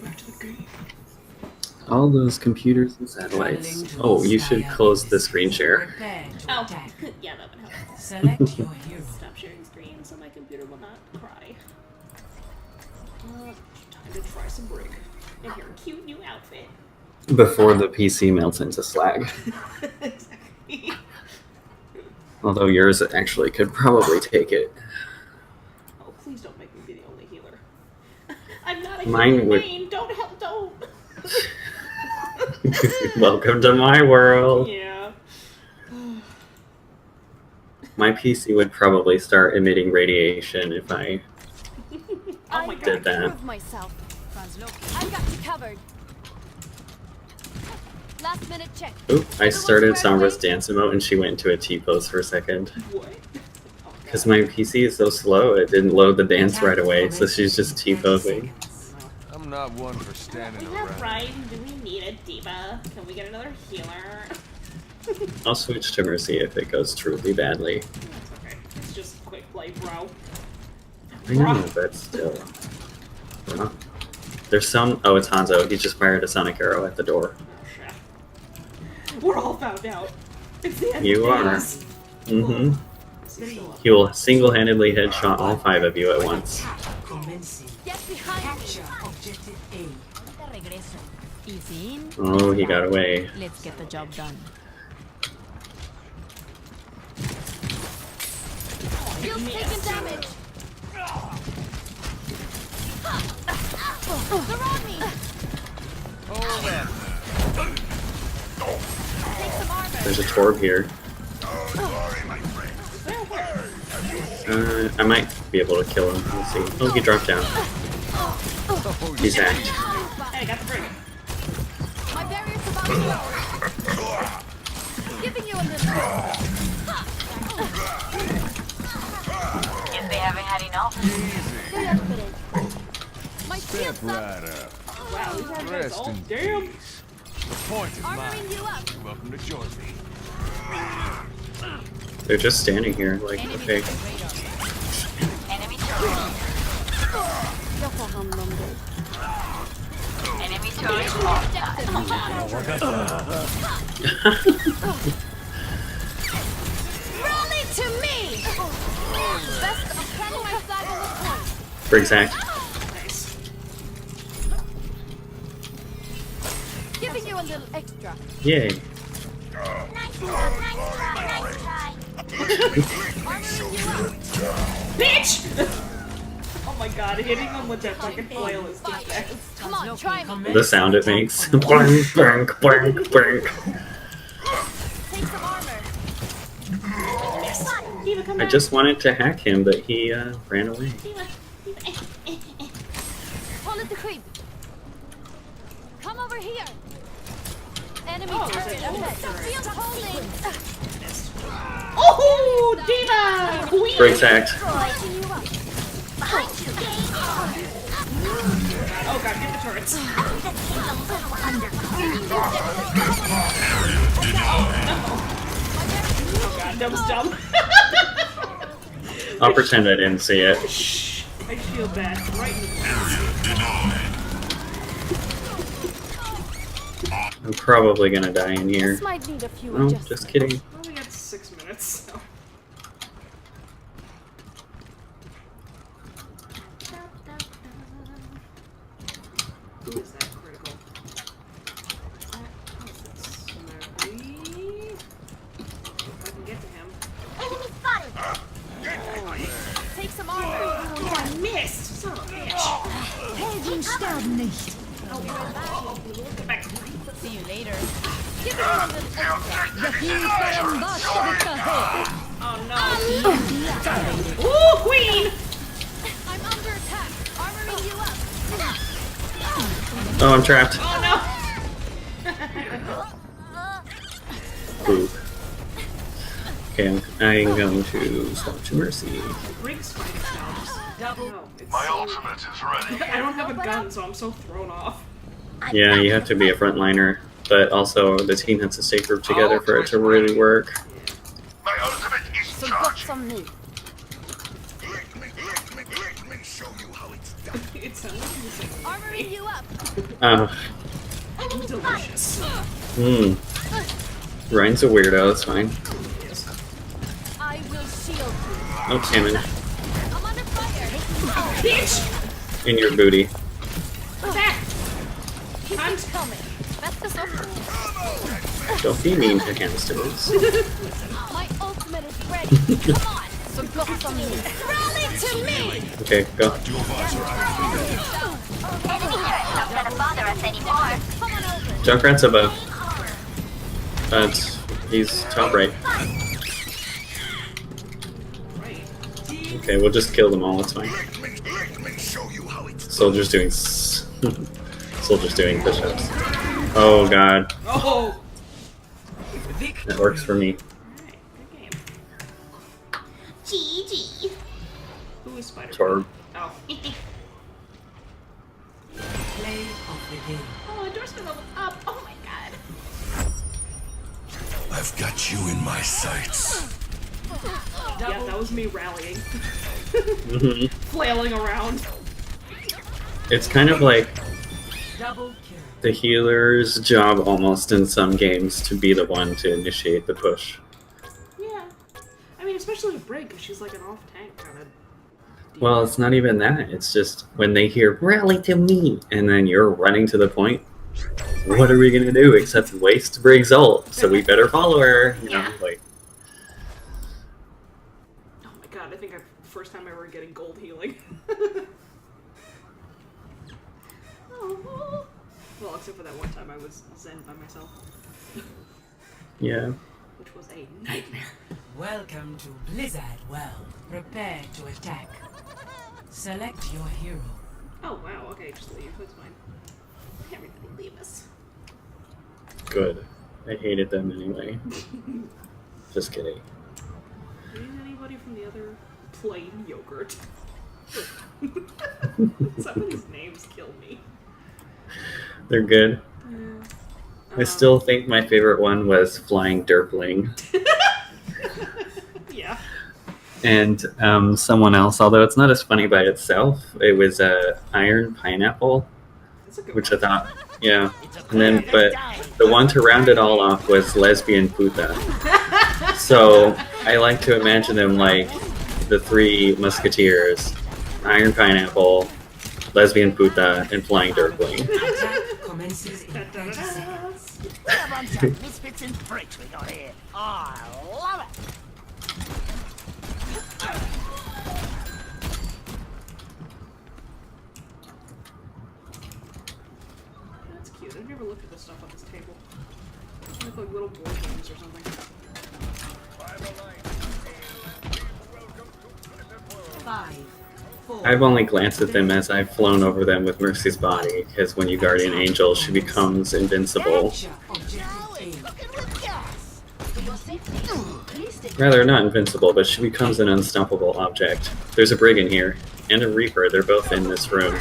Back to the game. All those computers and satellites. Oh, you should close the screen share. Oh, yeah, that would help. Select your hero. Stop sharing screen so my computer will not cry. Time to try some Brig. And your cute new outfit. Before the PC melts into slag. Exactly. Although yours actually could probably take it. Oh, please don't make me be the only healer. I'm not a Mine healer would- main. Don't help, don't. Welcome to my world. Yeah. My PC would probably start emitting radiation if I Oh my did god. that. Prove myself. I got you covered. Last minute check. Oop, I started Sombra's dance emote and she went into a T-pose for a second. What? Because my PC is so slow, it didn't load the dance right away, so she's just T-posing. I'm not one for standing Is that around. right? Do we need a diva? Can we get another healer? I'll switch to Mercy if it goes truly badly. That's okay. It's just quick play, bro. I know, but still. Well, there's some... Oh, it's Hanzo. He just fired a sonic arrow at the door. Oh, shit. We're all found out. It's the end You of are. days. Mm-hmm. Still up. He will single-handedly headshot all 5 of you at once. Commencing. Get behind me. Capture objective A. Easy in. Oh, he got away. Let's get the job done. You've taken damage. They're on me. Oh, man. Take some armor. There's a Torb here. I might be able to kill him. Let's see. Oh, he dropped down. He's hacked. Hey, I got the Brig. My barrier's about to go. Giving you a little. Guess they haven't had enough. My Step shield's up. right up. Wow, these are guys Rest all in damn. peace. The point is mine. Armoring you up. Welcome to join me. They're just standing here, like, okay. Enemy turret. Enemy turret Rally to me. Best of planning my side on this one. Briggs hacked. Nice. Giving you a little extra. Yay. Bitch! Oh my god, hitting them with that fucking flail is the best. Come on, try me. The sound it makes. Blank, blank, blank, blank. Take some armor. Diva, come I back. just wanted to hack him, but he ran away. Diva, Diva. Call it the creep. Come over here. Enemy Oh, turret. there's another Field holding. Oh, Diva! Queen! Briggs hacked. Lighting you up. Oh god, get the turrets. Oh god, that was dumb. I'll pretend I didn't see it. Shh. I feel bad. Right in the I'm probably gonna die in here. This might need a few Oh, adjustments. just kidding. We only got 6 minutes, so. Who is that critical? Smarty. If I can get to him. Take some armor. Oh, I missed! Son of a bitch! Helden sterben nicht. Get back. See you later. Give me a little extra. Oh no. Ooh, queen! I'm under attack. Armoring you up. Oh, I'm trapped. Oh Poop. Okay, I'm going to swap to Mercy. no. Brig's fighting styles. No, it's My so... ultimate is ready. I don't have a gun, so I'm so thrown off. Yeah, you have to be a frontliner, but also the team has to stay grouped together for it to really work. My ultimate is So got charged. some meat. Let me show you how It sounds like he was like, Armoring you up. delicious. Ryan's a weirdo, that's fine. I will shield you. Oh, salmon. I'm under fire. Bitch! In your booty. Attack! He's coming. Best of Don't be mean to hamsters. My ultimate is ready. Come on. So go from me. Rally to me. Okay, go. Enemy turret not gonna bother us anymore. Come on over. Junkrat's above. He's top right. Okay, we'll just kill them all, it's fine. Soldiers doing soldiers doing push-ups. Oh god. Oh! That works for me. Alright, good game. GG. Who is Spider? Torb. Oh. Play of the game. Oh, endorsement level up. Oh my god. I've got you in my sights. Yeah, that was me rallying. Mhm. Flailing around. It's kind of like Double kill. the healer's job almost in some games to be the one to initiate the push. Yeah. I mean, especially with Brig, because she's like an off-tank kind of deal. Well, it's not even that. It's just when they hear "rally to me" and then you're running to the point. What are we gonna do except waste Brig's ult? So we better follow her. You know, like. Oh my god, I think first time ever getting gold healing. Oh. Well, except for that one time I was zen by myself. Yeah. Which was a nightmare. Welcome to Blizzard World. Prepare to attack. Select your hero. Oh wow, okay, just leave, that's fine. Everybody leave us. Good. I hated them anyway. Just kidding. Is anybody from the other plain yogurt? Some of these names kill me. They're good. I still think my favorite one was Flying Derpling. Yeah. And someone else, although it's not as funny by itself, it was Iron Pineapple, That's a good which one. I thought, yeah. And then, but the one to round it all off was Lesbian Puta. So I like to imagine them like the three musketeers: Iron Pineapple, Lesbian Puta, and Flying Derpling. Attack commences in 30 seconds. What a bunch of misfits and freaks we got here. I love it. That's cute. I've never looked at the stuff on this table. They look like little board games or something. 5, 4. I've only glanced at them as I've flown over them with Mercy's body, because when you Guardian Angel, she becomes invincible. Capture objective A. Cooking with gas. Rather, not invincible, but she becomes an unstoppable object. There's a Brig in here, and a Reaper. They're both in this room.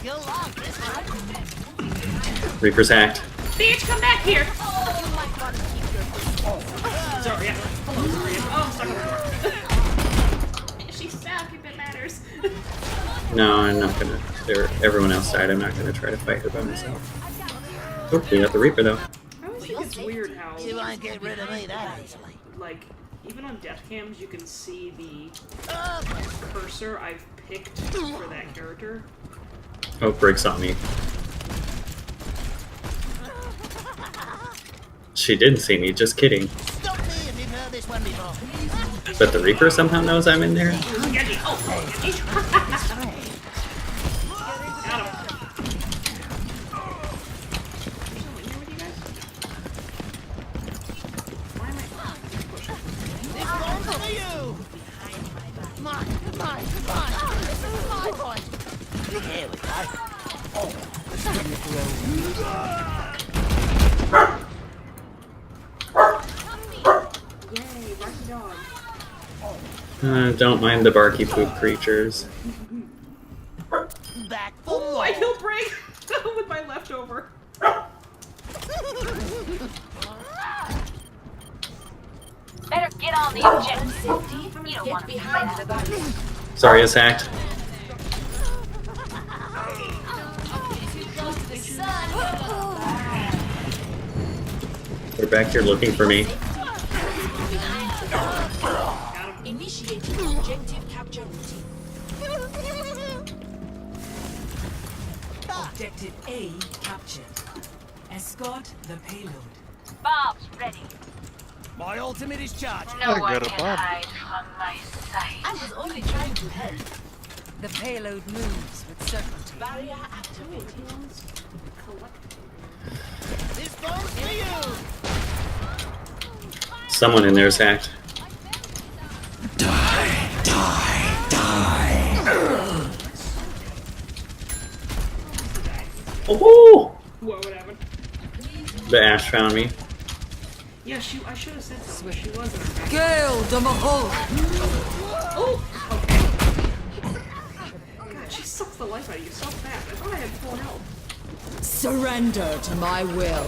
You'll love this one. Reaper's hacked. Bitch, come back here! Sorry, yeah. Hello, sorry. Oh, I'm stuck on the door. She's stuck if it matters. No, I'm not gonna. Everyone else died. I'm not gonna try to fight her by myself. Oh, we got the Reaper though. I always think it's weird how, You won't get rid of me that easily. like, even on death cams, you can see the cursor I've picked for that character. Oh, Brig saw me. She didn't see me. Just kidding. Stop me if you've heard this one before. But the Reaper somehow knows I'm in there. Get me! Oh, get me! Got him. Why am I pushing? This one's for you. Mine. This is my point. Here we go. Yay, Rocky Dog. Don't mind the barky poop creatures. Back for Oh, more. I killed Brig with my leftover. Better get on the objective. You don't want to be behind the body. Zarya's hacked. They're back here looking for me. Initiating objective capture routine. Objective A captured. Escort the payload. Bob's ready. My ultimate is charged. No I one got a can bomb. hide from my sight. I was only trying to help. The payload moves with certainty. Barrier activated. This bomb's for you. Someone in there's hacked. Oh! What would happen? The Ash found me. Yeah, I should have said something. She was in her back. Girl, the mahal. Oh! Okay. God, she sucks the life out of you so fast. I thought I had full health. Surrender to my will.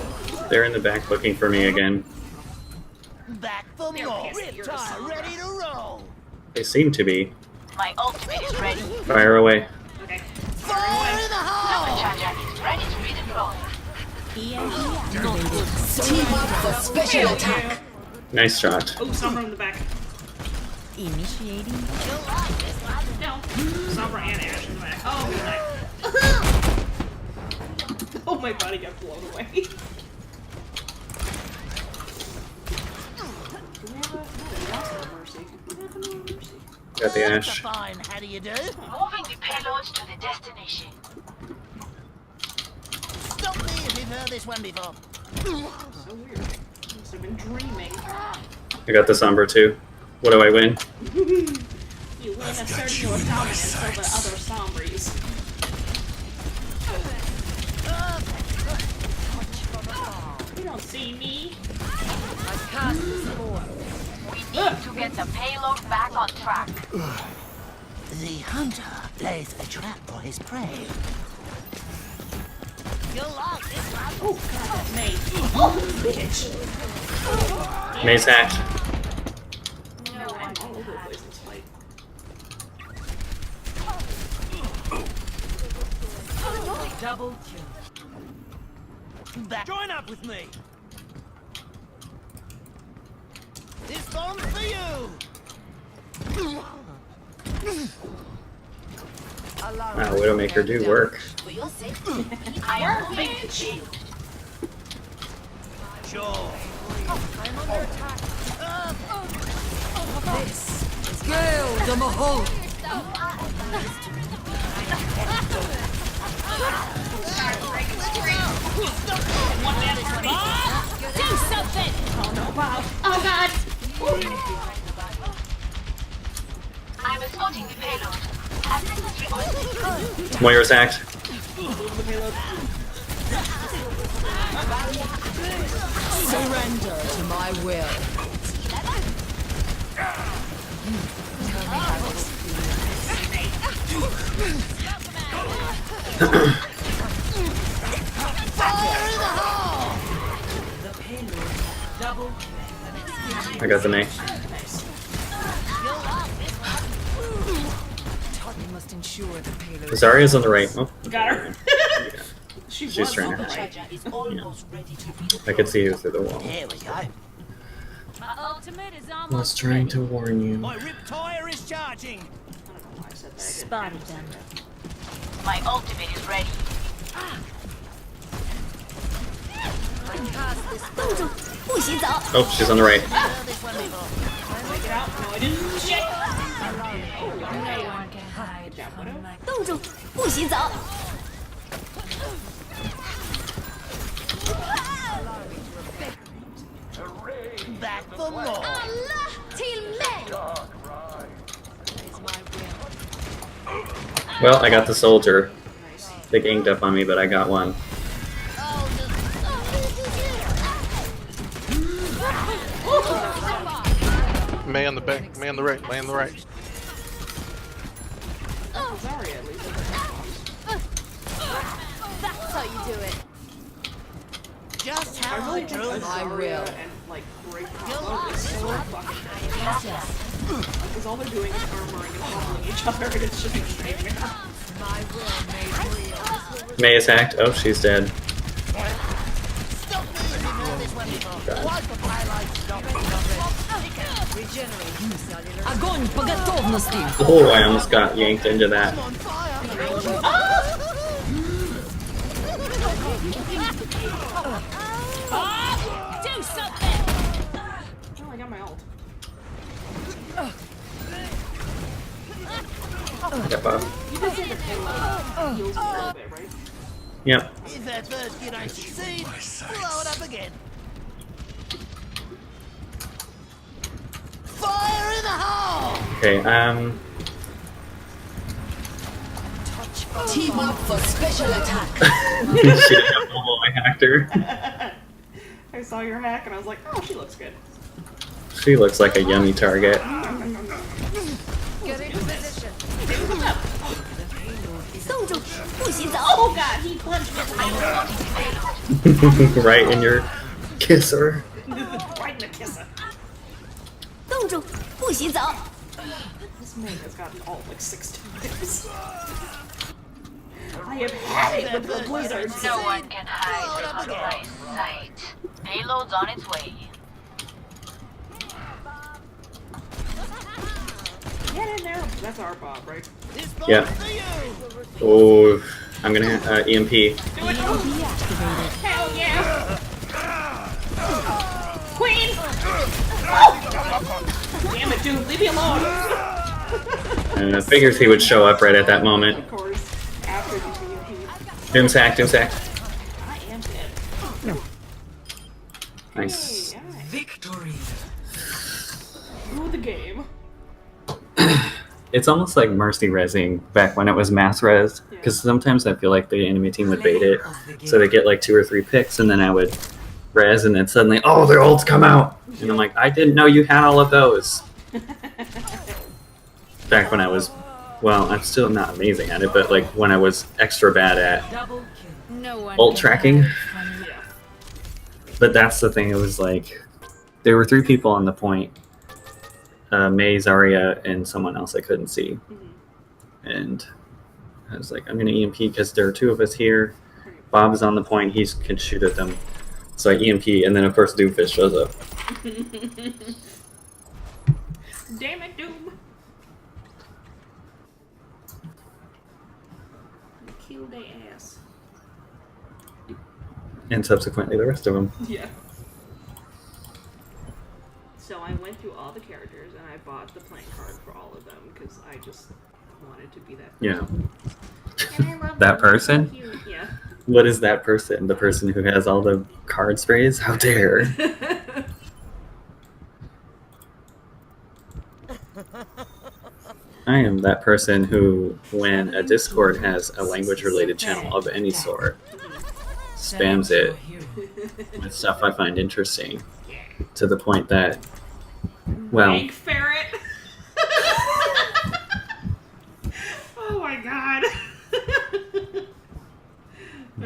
They're in the back looking for me again. Back for They're more. pissed that you're a Riptide Sombra. ready to roll. They seem to be. My ultimate is ready. Fire away. Okay. Fire in the hole. Charger is ready to redeploy. Team up for special attack. Nice shot. Oh, Sombra in the back. Initiating. No. Sombra and Ash in the back. Oh, my. Oh, my body got blown away. Do we have a... No, we lost no mercy. We have no mercy. Got the Ash. Fine. How do you do? Moving the payloads to the destination. Stop me if you've heard this one before. So weird. Must have been dreaming. I got the Sombra too. What do I win? You win a got search you to in a my and so the sights. other Sombries. You don't see me. We need to get the payload back on track. The hunter lays a trap for his prey. You'll like this one. Oh, God, that May. Oh, bitch. May's hacked. No, I'm all over the place in this fight. Double kill. Back. Join up with me. This bomb's for you. Wow, Widowmaker do work. I am moving to shield. Sure. This is Girl, the mahal. Do something! Oh God! I'm escorting the payload. Moira's hacked. Surrender to my will. The payload double kill. I got the May. We must ensure the payload. Zarya's on the right. Oh, Got her. She she's was trying on to the right. Is almost ready to I could see you through the wall. Here we go. My ultimate is I was almost trying ready. to warn you. My rip tire is charging. I don't know why I said that. Spotted them. My ultimate is ready. Oh, she's on the right. Heard this one before. Take it out. No, I didn't. Shit. No one can hide from my 冻住，不许走！ Back for more. Allah till mig! Well, I got the soldier. They ganged up on me, but I got one. May on the back, May on the right, May on the right. Zarya, at least. That's how you do it. Just how I I really drew think it. I Zarya will. and like Brig combo is so fucking Because all they're doing is armoring and following each other, and it's just a nightmare. My will made real. May is hacked. Oh, she's dead. Stop me if you've heard this one before. Why the highlights stop me? Regenerate cellular. Огонь по готовности! Oh, I almost got yanked into that. I'm on fire. Do something! Oh, I got my ult. Yep, up. You did say the payload heals a little bit, right? Yep. If that first kid ain't succeed, blow it up again. Fire in the hole! Okay, Team up for special attack! she didn't have mobile, I hacked her. I saw your hack and I was like, oh, she looks good. She looks like a yummy target. Get into position. Oh god, he punched me. Right in your kisser. Right in the kisser. 冻住，不许走！ This man has gotten ult like 6 times. I have had it with the blizzards. No one can hide from my sight. Payload's on its way. Get in there. That's our Bob, right? This Yeah. bomb's for you! Oh, I'm gonna EMP. Do it. Hell yeah. Queen. Oh. Damn it, dude. Leave me alone. Figures he would show up right at that moment. Of course. After the PvP. Doom's hacked, Doom's hacked. I am dead. Nice. Hey, alright. Victory! Through the game. It's almost like mercy resing back when it was mass res, because sometimes I feel like the enemy team would bait it, so they get like 2 or 3 picks, and then I would res, and then suddenly, oh, their ults come out, and I'm like, I didn't know you had all of those. Back when I was, well, I'm still not amazing at it, but like when I was extra bad at Double kill. No one ult can tracking. hide from me. Yeah. But that's the thing, it was like, there were 3 people on the point. May, Zarya, and someone else I couldn't see. And I was like, I'm going to EMP because there are 2 of us here. Bob is on the point, he can shoot at them. So I EMP, and then of course Doomfist shows up. Damn it, Doom. Kill their ass. And subsequently the rest of them. Yeah. So I went through all the characters and I bought the playing card for all of them because I just wanted to be that Yeah. person. And I love That them. They're so person? cute. Yeah. What is that person? The person who has all the card sprays? How dare! I am that person who, when a Discord has a language-related channel of any sort, spams it with stuff I find interesting, to the point that, well, Egg ferret. Oh my god.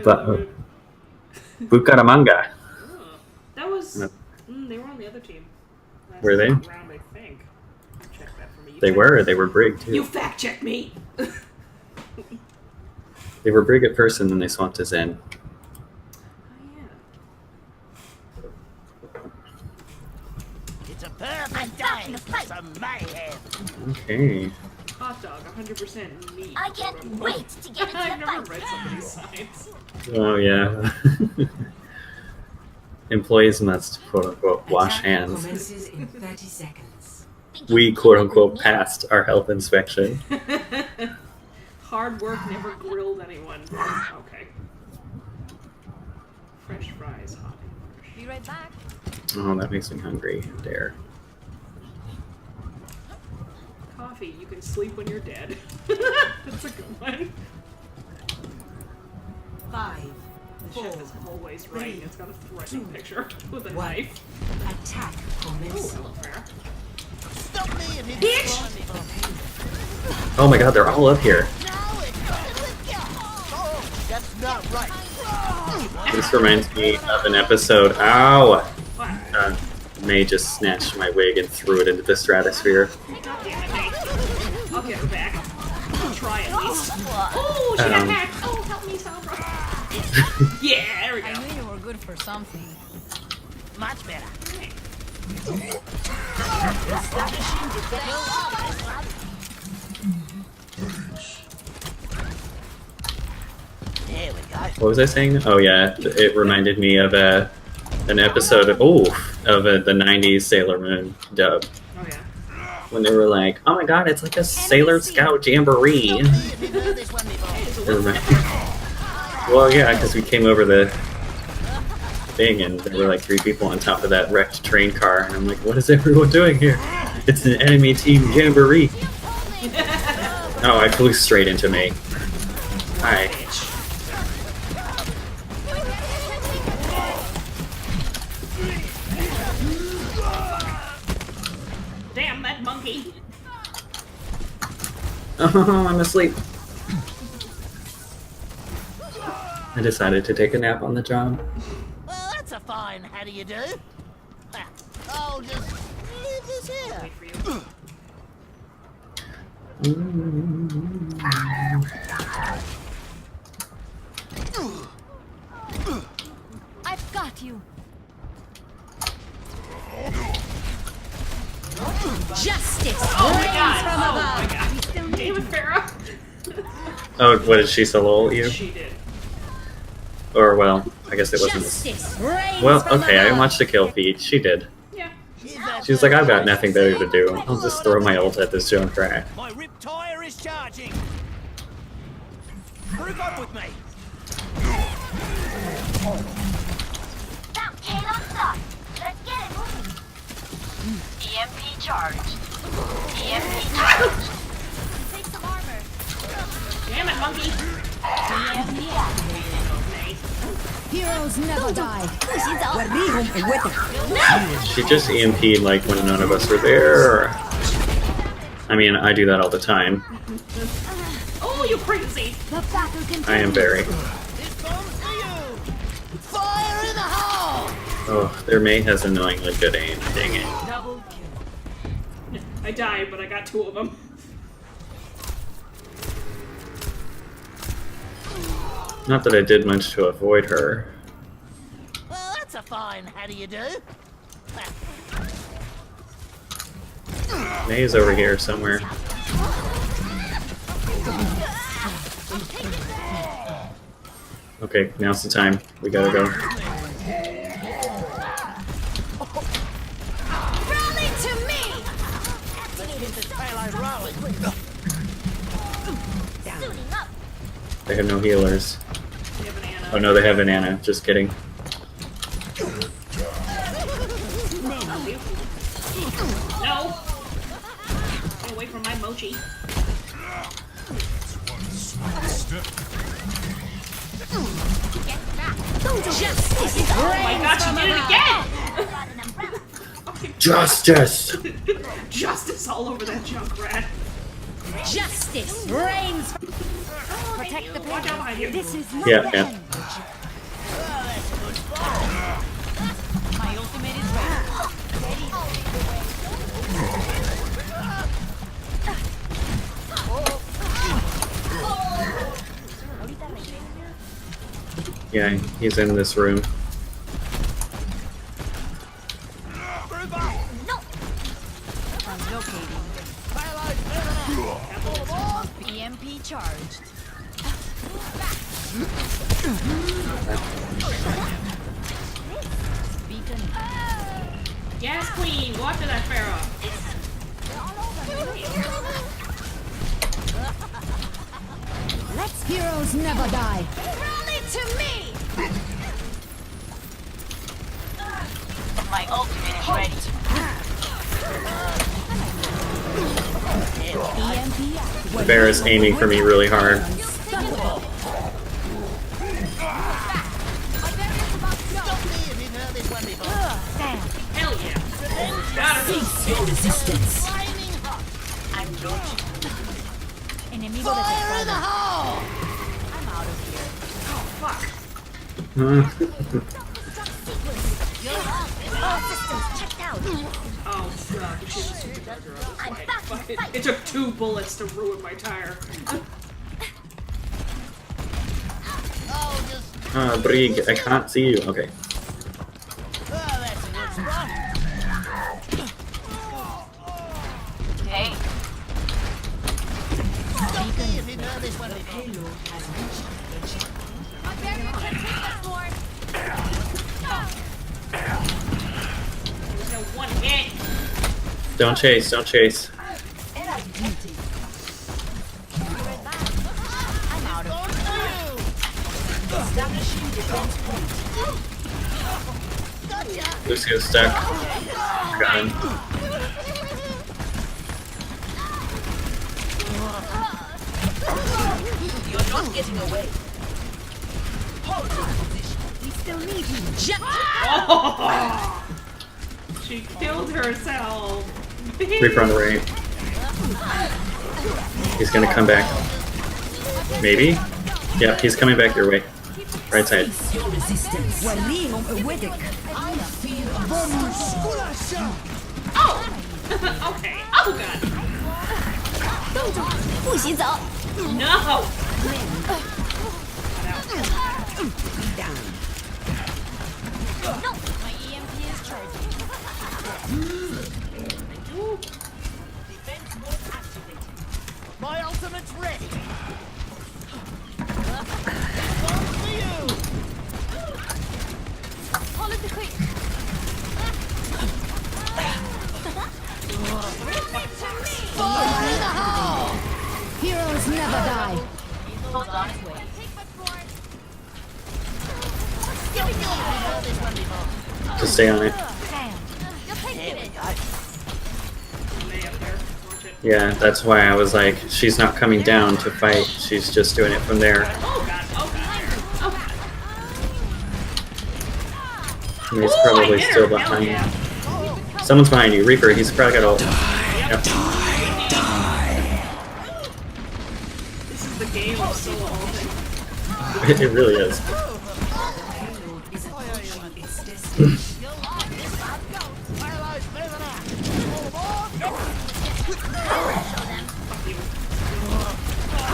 but Bucaramanga. Oh, that was. They were on the other team. Last Were they? round, I think. Check that for me. You They fact- were. They were Brig too. You fact check me. They were Brig at first, and then they swapped to Zen. Oh, yeah. It's a perfect day for some mayhem. Okay. Hot dog, 100% meat. I can't wait to get into I've the never fight. read some of these signs. Oh yeah. Employees must quote unquote wash Attack hands. commences in 30 seconds. We quote unquote passed our health inspection. Hard work never grilled anyone. Okay. Fresh fries, hot and fresh. Be right back. Oh, that makes me hungry. Dare. Coffee, you can sleep when you're dead. That's a good one. 5, The 4, chef is always right. It's got a threatening picture with a 1. knife. Attack Ooh, commences. hello, fair. Stop me if you don't find me. Oh my god, they're all up here. Now it's going to go. Oh, that's not right. This reminds me of an episode. Ow! What? May just snatched my wig and threw it into the stratosphere. God damn it, May. I'll get her back. I'll try at least. Oh, she got hacked. Oh, help me, Sabra. Yeah, there we I go. knew you were good for something. Much better. There we go. What was I saying? Oh yeah, it reminded me of an episode of the '90s Sailor Moon dub Oh, yeah. when they were like, "Oh my God, it's like a Sailor Scout jamboree." Have you heard this one before? Well, yeah, because we came over the thing and there were like 3 people on top of that wrecked train car, and I'm like, "What is everyone doing here? It's an enemy team jamboree." Oh, I flew straight into May. Hi. Damn, that monkey. Oh, I'm asleep. I decided to take a nap on the job. Well, that's a fine how do you do. I'll just leave this here. Wait for you. I've got you. Justice Oh my reigns god. from Oh above. my god. Damn it, Farrah. Oh, what did she solo you? She did. Or well, I guess it wasn't. Justice reigns Well, from okay, I above. watched the kill feed. She did. Yeah. She was like, I've got nothing better to do. I'll just throw my ult at this Junkrat. My rip tire is charging. Group up with me. That cannot stop. Let's get it moving. EMP charged. EMP charged. Take some armor. Damn it, monkey. EMP activated. Heroes never die. She just EMP'd like when none of us were there. Or... I mean, I do that all the time. Oh, you crazy. The battle continues. I am very. This bomb's for you. Fire in the hole. Oh, their mate has annoyingly good aim. Dang it. Double kill. I died, but I got 2 of them. Not that I did much to avoid her. Well, that's a fine how do you do. May's over here somewhere. Okay, now's the time. We gotta go. Rally to me. Get this payload rolling. Suiting up. They have no healers. They have an Anna. Oh no, they have an Anna. Just kidding. No. Get away from my mochi. Justice Oh my god, she did it again! Justice! Justice all over that Junkrat. Justice reigns. Protect the Watch out behind you. This is not Yeah, the yeah. end. My ultimate is ready. Yeah, he's in this room. EMP charged. Beacon. Yes, queen. Go after that Pharaoh. Let's heroes never die. Rally to me. My ultimate is ready. EMP activated. Barra's aiming for me really hard. Unstoppable. Stop me if you've heard this one before. Stand. Hell yeah. Got her. Resistance. Flaming hot. I'm George. Enemigo Fire in the detectado. hole. I'm out of here. Oh, fuck. All systems checked out. down. Oh god, she's a supercharger. I'm back in the fight. It took 2 bullets to ruin my tire. Oh, just. Brig, I can't see you. Okay. Oh, that's a good spot. Hey, Stop me if you know this one before. Payload has reached the checkpoint. My barrier can't take much more. There's no one hit. Don't chase, don't chase. I'm out of Establishing defense point. Lucio's stuck. Got him. You're not getting away. We still need you. Oh! She killed herself. Reaper on the right. He's gonna come back. Maybe? Yeah, he's coming back your way. Right side. Your resistance. Oh! Okay. Oh god. 不许走。 No! No, my EMP is charging. Defense mode activated. My ultimate's ready. It's on for you. Follow the quick. Fire in the hole! Heroes never die. hold on its way. Take much more. Give me yours if you know this one before. Just stay on it. You'll take There we it. go. Lay up there. Watch it. Yeah, that's why I was like, she's not coming down to fight. She's just doing it from there. Oh god. Oh god. Oh god. And he's Ooh, I probably hit her. still Hell behind you. yeah. Someone's behind you. Reaper, he's probably got ult. Yep. This is the game of solo ulting. It really is. Payload is approaching its destination. You'll like this. Let's go. Firelight's moving out. All aboard.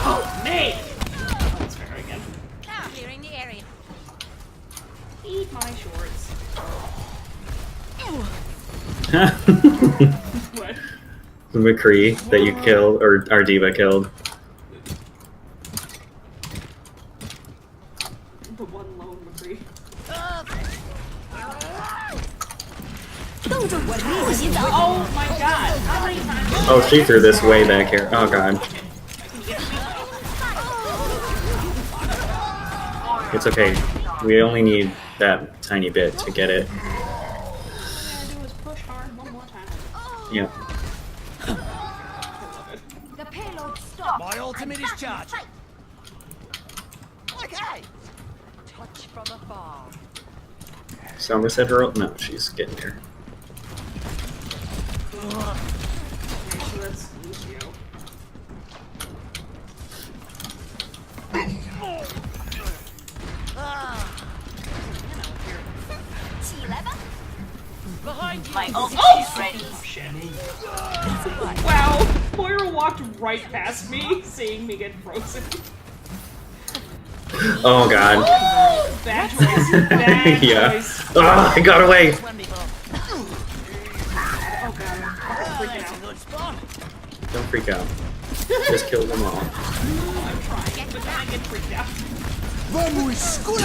Oh, Nate! That's fair again. Now clearing the area. Eat my shorts. What? The McCree that you killed, or our diva killed. The one lone McCree. 动作不许走。 Oh my god! How many times? Oh, she threw this way back here. Oh god. It's okay. We only need that tiny bit to get it. All I gotta do is push hard one more time. Yeah. I love it. The payload stopped. My ultimate is charged. Fight. Okay. Touch from afar. Sombra said her ult. No, she's getting there. Okay, so that's Lucio.起来吧。 Behind you. My ult Oh! is ready. Oh shit. Wow, Moira walked right past me, seeing me get frozen. Oh god. Bad choice. Bad Yeah. choice. Ah, I got away. One before. Oh god, I'm Oh, freaking that's a out. good spot. Don't freak out. Just kill them all. I'm trying, but then I get freaked out. Vamos, Oh,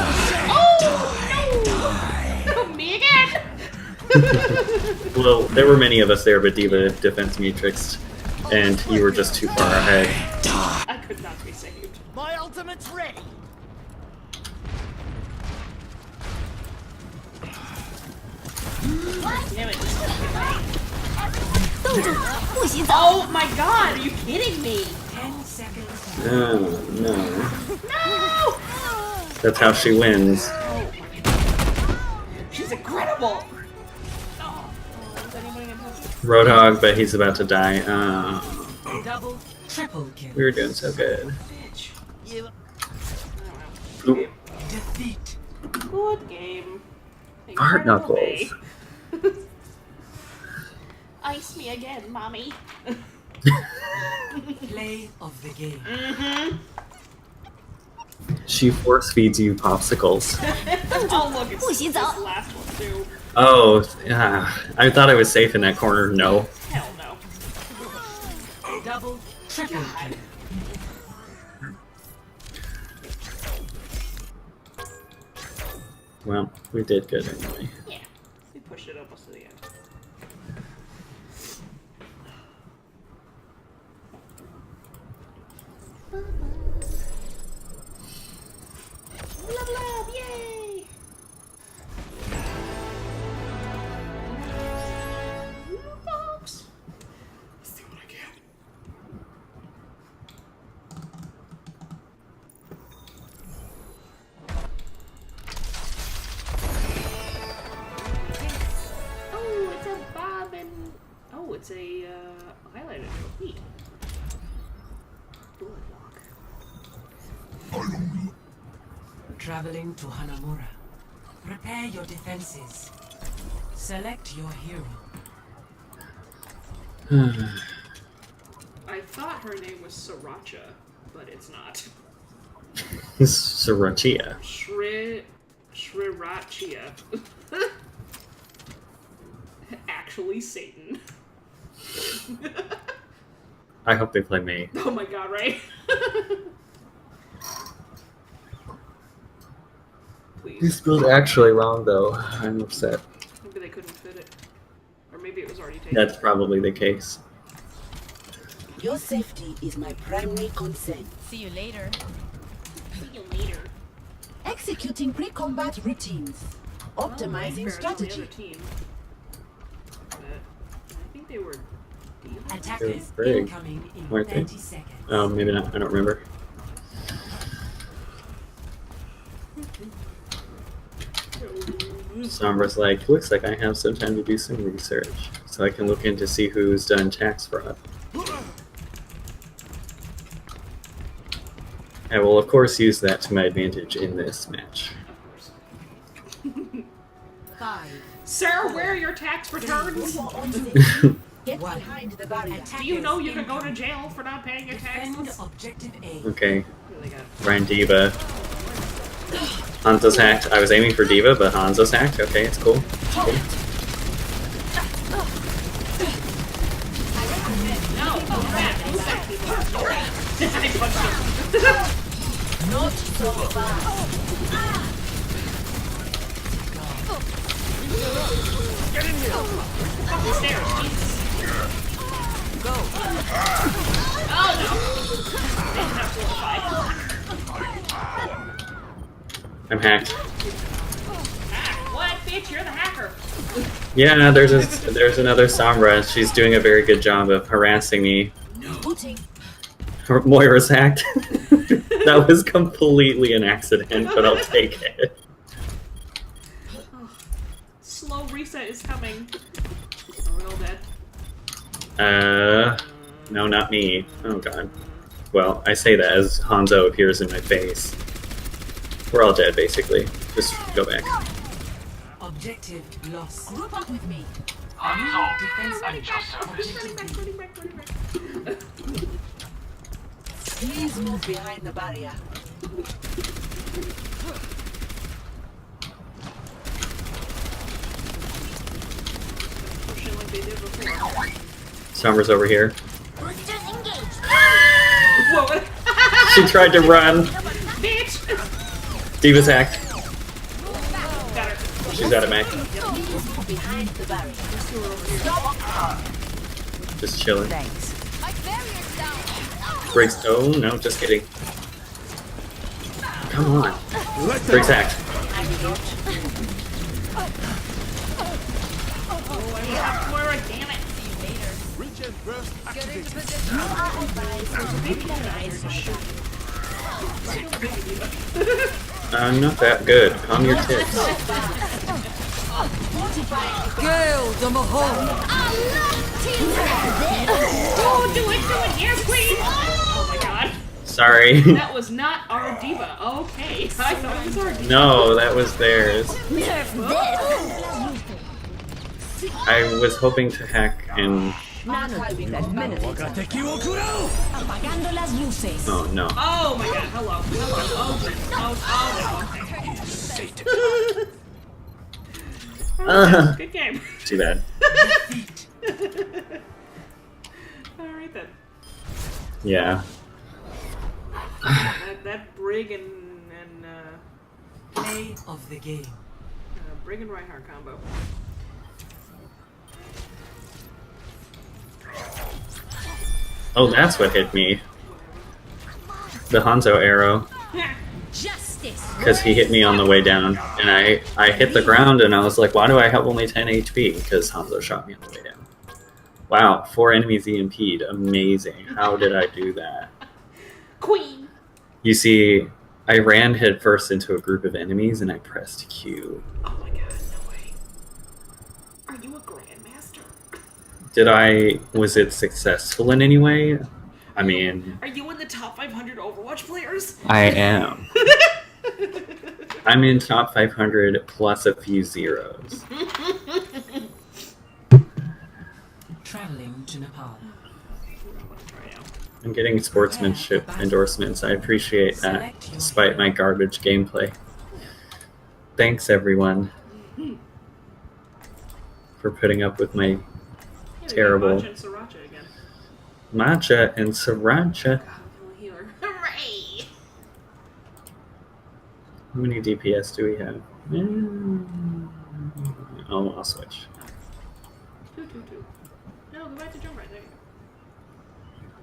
no! Me again! Well, there were many of us there, but Diva defense matrixed, and you were just too far ahead. I could not be saved. My ultimate's ready. Damn it. 动作不许走。 Oh my god, are you kidding me? 10 seconds. Oh, no. No! That's how she wins. She's incredible! Oh, is anybody gonna touch it? Roadhog, but he's about to die. Double, triple kill. We were doing so good. Bitch. You. Oop. Defeat. Good game. Fart Incredible knuckles. day. Ice me again, mommy. Play of the game. Mm-hmm. She force feeds you popsicles. Oh, look, it's 不洗 this 澡。 last one, too. Oh, I thought I was safe in that corner. No. Hell no. Double, triple kill. Well, we did good anyway. Yeah. We pushed it almost to the end. Love, love, yay! Box. Let's see what I get. Oh, it's a bob and... Oh, it's a highlighter. Neat. Bullet lock. Traveling to Hanamura. Prepare your defenses. Select your hero. I thought her name was Sriracha, but it's not. Sriracha. Sriracha. Actually, Satan. I hope they play me. Oh my god, right? You Please. spelled actually wrong though. I'm upset. Maybe they couldn't fit it. Or maybe it was already taken. That's probably the case. Your safety is my primary concern. See you later. See you later. Executing pre-combat routines. Optimizing Fair, on the strategy. other team. But I think they were... Attackers Brig, incoming in weren't they? 30 seconds. Oh, maybe not. I don't remember. Sombra's like, looks like I have some time to do some research, so I can look into see who's done tax fraud. I will of course use that to my advantage in this match. Of course. 5. Sir, where are your tax returns? Get behind the barrier. Do you know you can go to jail for not paying your Defend taxes? objective A. Okay, What do they got? Ryan Diva. Hanzo's hacked. I was aiming for Diva, but Hanzo's hacked. Okay, it's cool. It's cool. No, oh crap, you said people. I punched him. Not so fast. Get in here! Up the stairs, Jesus. Go. Oh no! They didn't have to fight. I'm hacked. Ah, what, bitch? You're the hacker. Yeah, there's another Sombra. She's doing a very good job of harassing me. Booting. Moira's hacked. That was completely an accident, but I'll take it. Slow reset is coming. Are we all dead? No, not me. Oh god. Well, I say that as Hanzo appears in my face. We're all dead, basically. Just go back. Objective lost. Group up with me. Defense Running back, running back, running back. Please move behind the barrier. Pushing like they did before. Sombra's over here. Boosters engaged. Whoa, She tried to run. bitch! Diva's hacked. Got her. She's out of Mac. Behind the barrier. Just chilling. My barrier's down. Briggs. Oh no, just kidding. Come on. Let Briggs hacked. Oh, I have Moira, damn it. Regen burst Get into activated. position. I'm not that good. Calm your tits. Gale the Mahone. Oh, do it, yes, please! Oh my god. Sorry. That was not our diva. Okay, I thought it was our diva. No, that was theirs. Nerf this. I was hoping to hack and... Archiving that minute. Apagando las luces. Oh no. Oh my god, hello. Oh, good game. Too bad. Alright then. Yeah. That Brig and Play of the game. Brig and Reinhardt combo. Oh, that's what hit me. The Hanzo arrow. Justice. Because he hit me on the way down. And I hit the ground and I was like, why do I have only 10 HP? Because Hanzo shot me on the way down. Wow, 4 enemies EMP'd. Amazing. How did I do that? Queen! You see, I ran headfirst into a group of enemies and I pressed Q. Oh my god, no way. Are you a grandmaster? Was it successful in any way? I mean... Are you in the top 500 Overwatch players? I am. I'm in top 500 plus a few zeros. Traveling to Nepal. I'm getting sportsmanship endorsements. I appreciate that, despite my garbage gameplay. Thanks, everyone, for putting up with my terrible... Matcha and Sriracha again. Matcha and Sriracha. God, I'm a healer. Hooray! How many DPS do we have? Oh, I'll switch. 222. No, go back to jump right there. You go.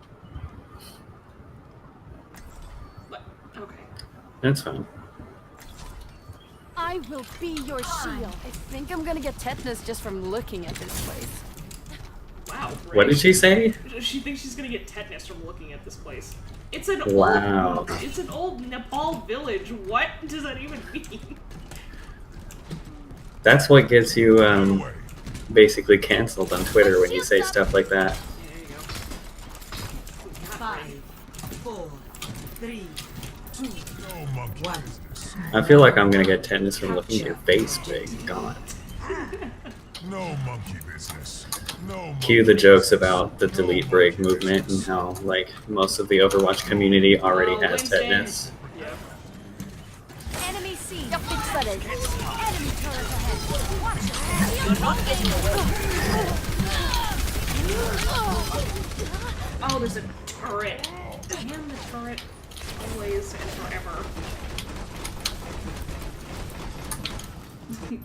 What? Okay. That's fine. I will be your shield. I think I'm gonna get tetanus just from looking at this place. Wow. Brig. What did she say? She thinks she's gonna get tetanus from looking at this place. It's an Wow. It's an old Nepal village. What does that even mean? That's what gets you basically canceled on Twitter when you say stuff like that. There you go. 5, 4, 3, 2, No monkey 1. business. I feel like I'm gonna get tetanus from looking at your face, Big. God. No monkey business. No Cue the jokes about the delete break movement and how, like, most of the Overwatch community already Oh, has Winston. tetanus. Yeah. Enemy seen. Yep, it's settled. Enemy turret ahead. Oh, there's a turret. Damn the turret. Always and forever.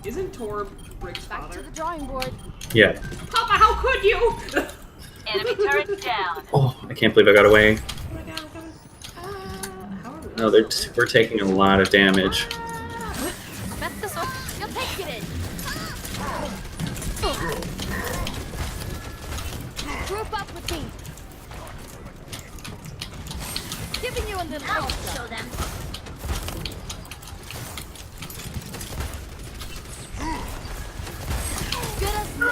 Isn't Tor Brig's Back to father? the drawing board. Yeah. Papa, how could you? Enemy turret down. Oh, I can't believe I got away. Oh my god, I'm coming. How are we? No, we're taking a lot of damage. That's this one. You'll take it in. Group up with me. Giving you a little help. Show them. Good as new.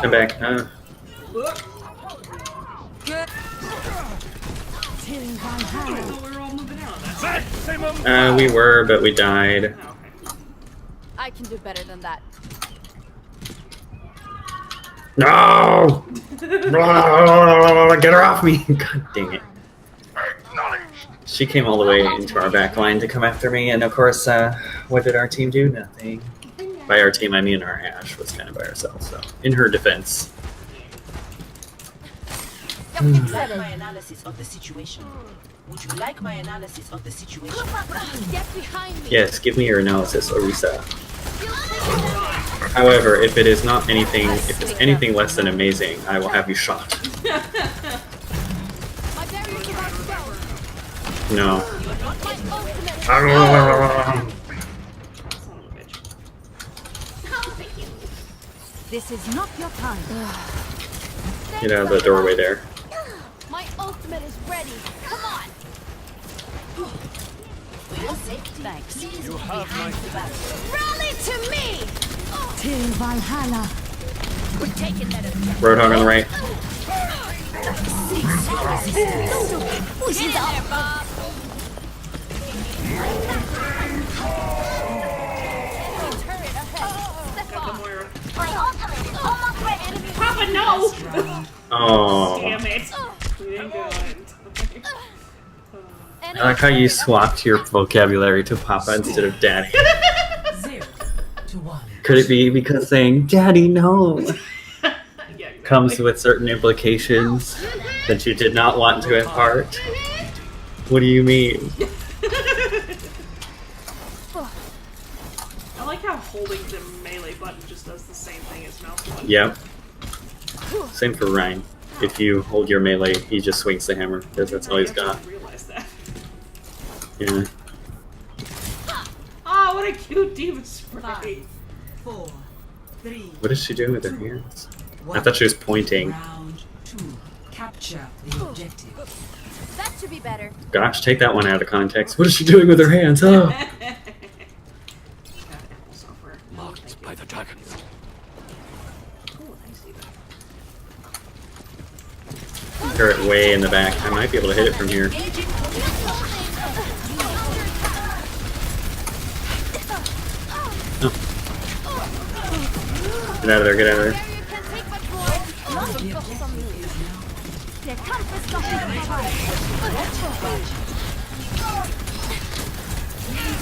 Come back. I thought we were all moving out on that. We were, but we died. Oh, okay. I can do better than that. No! Get her off me! God dang it. She came all the way into our back line to come after me, and of course, what did our team do? Nothing. By our team, I mean our Ashe was kind of by herself, so in her defense. Would you like my analysis of the situation? Would you like my analysis of the situation? Get behind me. Yes, give me your analysis, Orisa. You'll take it. However, if it's anything less than amazing, I will have you shot. My barrier's about to go. No. My ultimate. Son of a bitch. This is not your time. Get out of the doorway there. My ultimate is ready. Come on. For your safety, Thanks. please be behind the back. Rally to me. Till Valhalla. We're taking that objective. Roadhog on the right. Loosen up. My ultimate is almost ready. Papa, no! Oh, Damn it. We didn't go in. I like how you swapped your vocabulary to Papa instead of Daddy. 0 to 1. Could it be because saying Daddy no Yeah, exactly. comes with certain implications that you did not want to impart? What do you mean? I like how holding the melee button just does the same thing as mouse button. Yep. Same for Ryan. If you hold your melee, he just swings the hammer because that's all he's got. I realize that. Yeah. Oh, what a cute demon spray. 5, 4, 3. What is she doing with her hands? I 1. thought she was pointing. Round 2. Capture the objective. That should be better. Gosh, take that one out of context. What is she doing with her hands? Oh. Marked by the dragon. Oh, I see that. Throw it way in the back. I might be able to hit it from here. Oh. Get out of there, get out of there. Barrier can't take much more. Der Kampf ist noch nicht vorbei.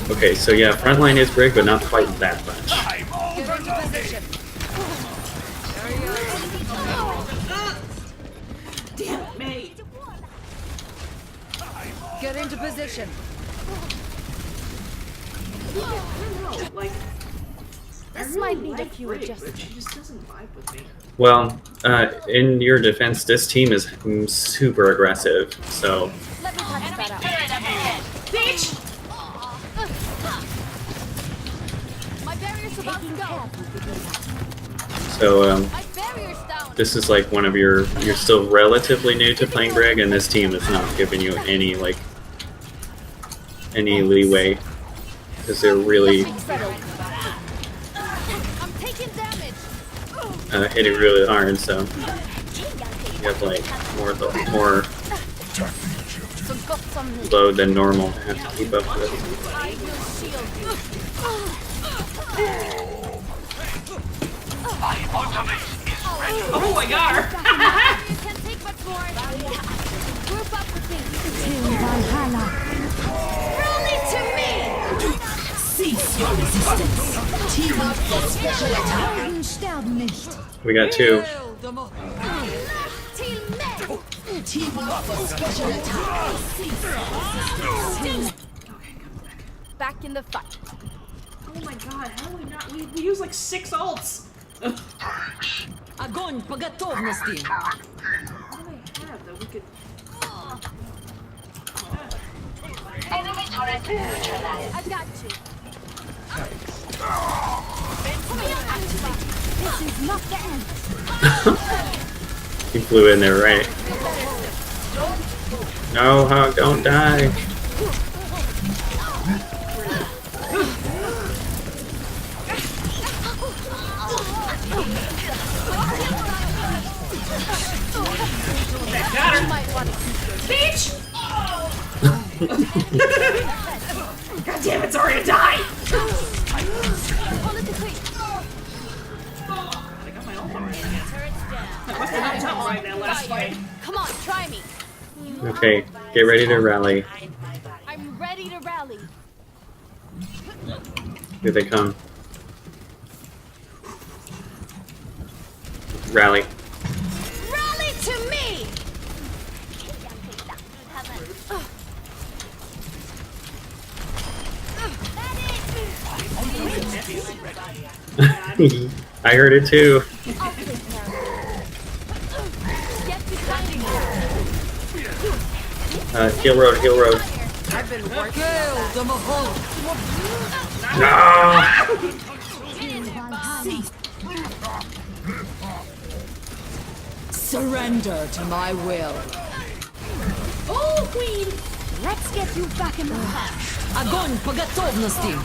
Okay, so yeah, frontline is Brig, but not quite that much. Get into position. Damn it, mate. Get into position. I don't know, like, This I might really need a like few Brig, but adjustments. she just doesn't vibe with me. Well, in your defense, this team is super aggressive, so Let me touch that out. Bitch! My barrier's about to go. so My barrier's down. this is like one of you're still relatively new to playing Brig, and this team is not giving you any leeway because they're really Settled. I'm taking damage. hitting really hard. So you have like more So got some load than normal to have to keep up with. I will shield you. Oh my god! You can't take much more. Group up with me. Rally to me. Cease your resistance. Team up for special attack. Sterben nicht. We got two. Team Meg. Team up for special attack. Back in the fight. Oh my god, how do we not? We use like 6 ults! Огонь по готовности. What do I have that we could. Enemy turret neutralized. I got you. This is not the end. He flew in there, right? No, Hawk, don't die. Got her! Might want to Bitch! God damn it, Zarya, die! politically. I got my ult already. I must have not jumped right now last fight. Come on, try me. Okay, get ready to rally. I'm ready to rally. Here they come. Rally. Rally to me. I heard it too. I'll take care of it. Get behind me. Heal road, heal road. I've been working. No! Surrender to my will. Oh, Queen! Let's get you back in the fight. Огонь по готовности.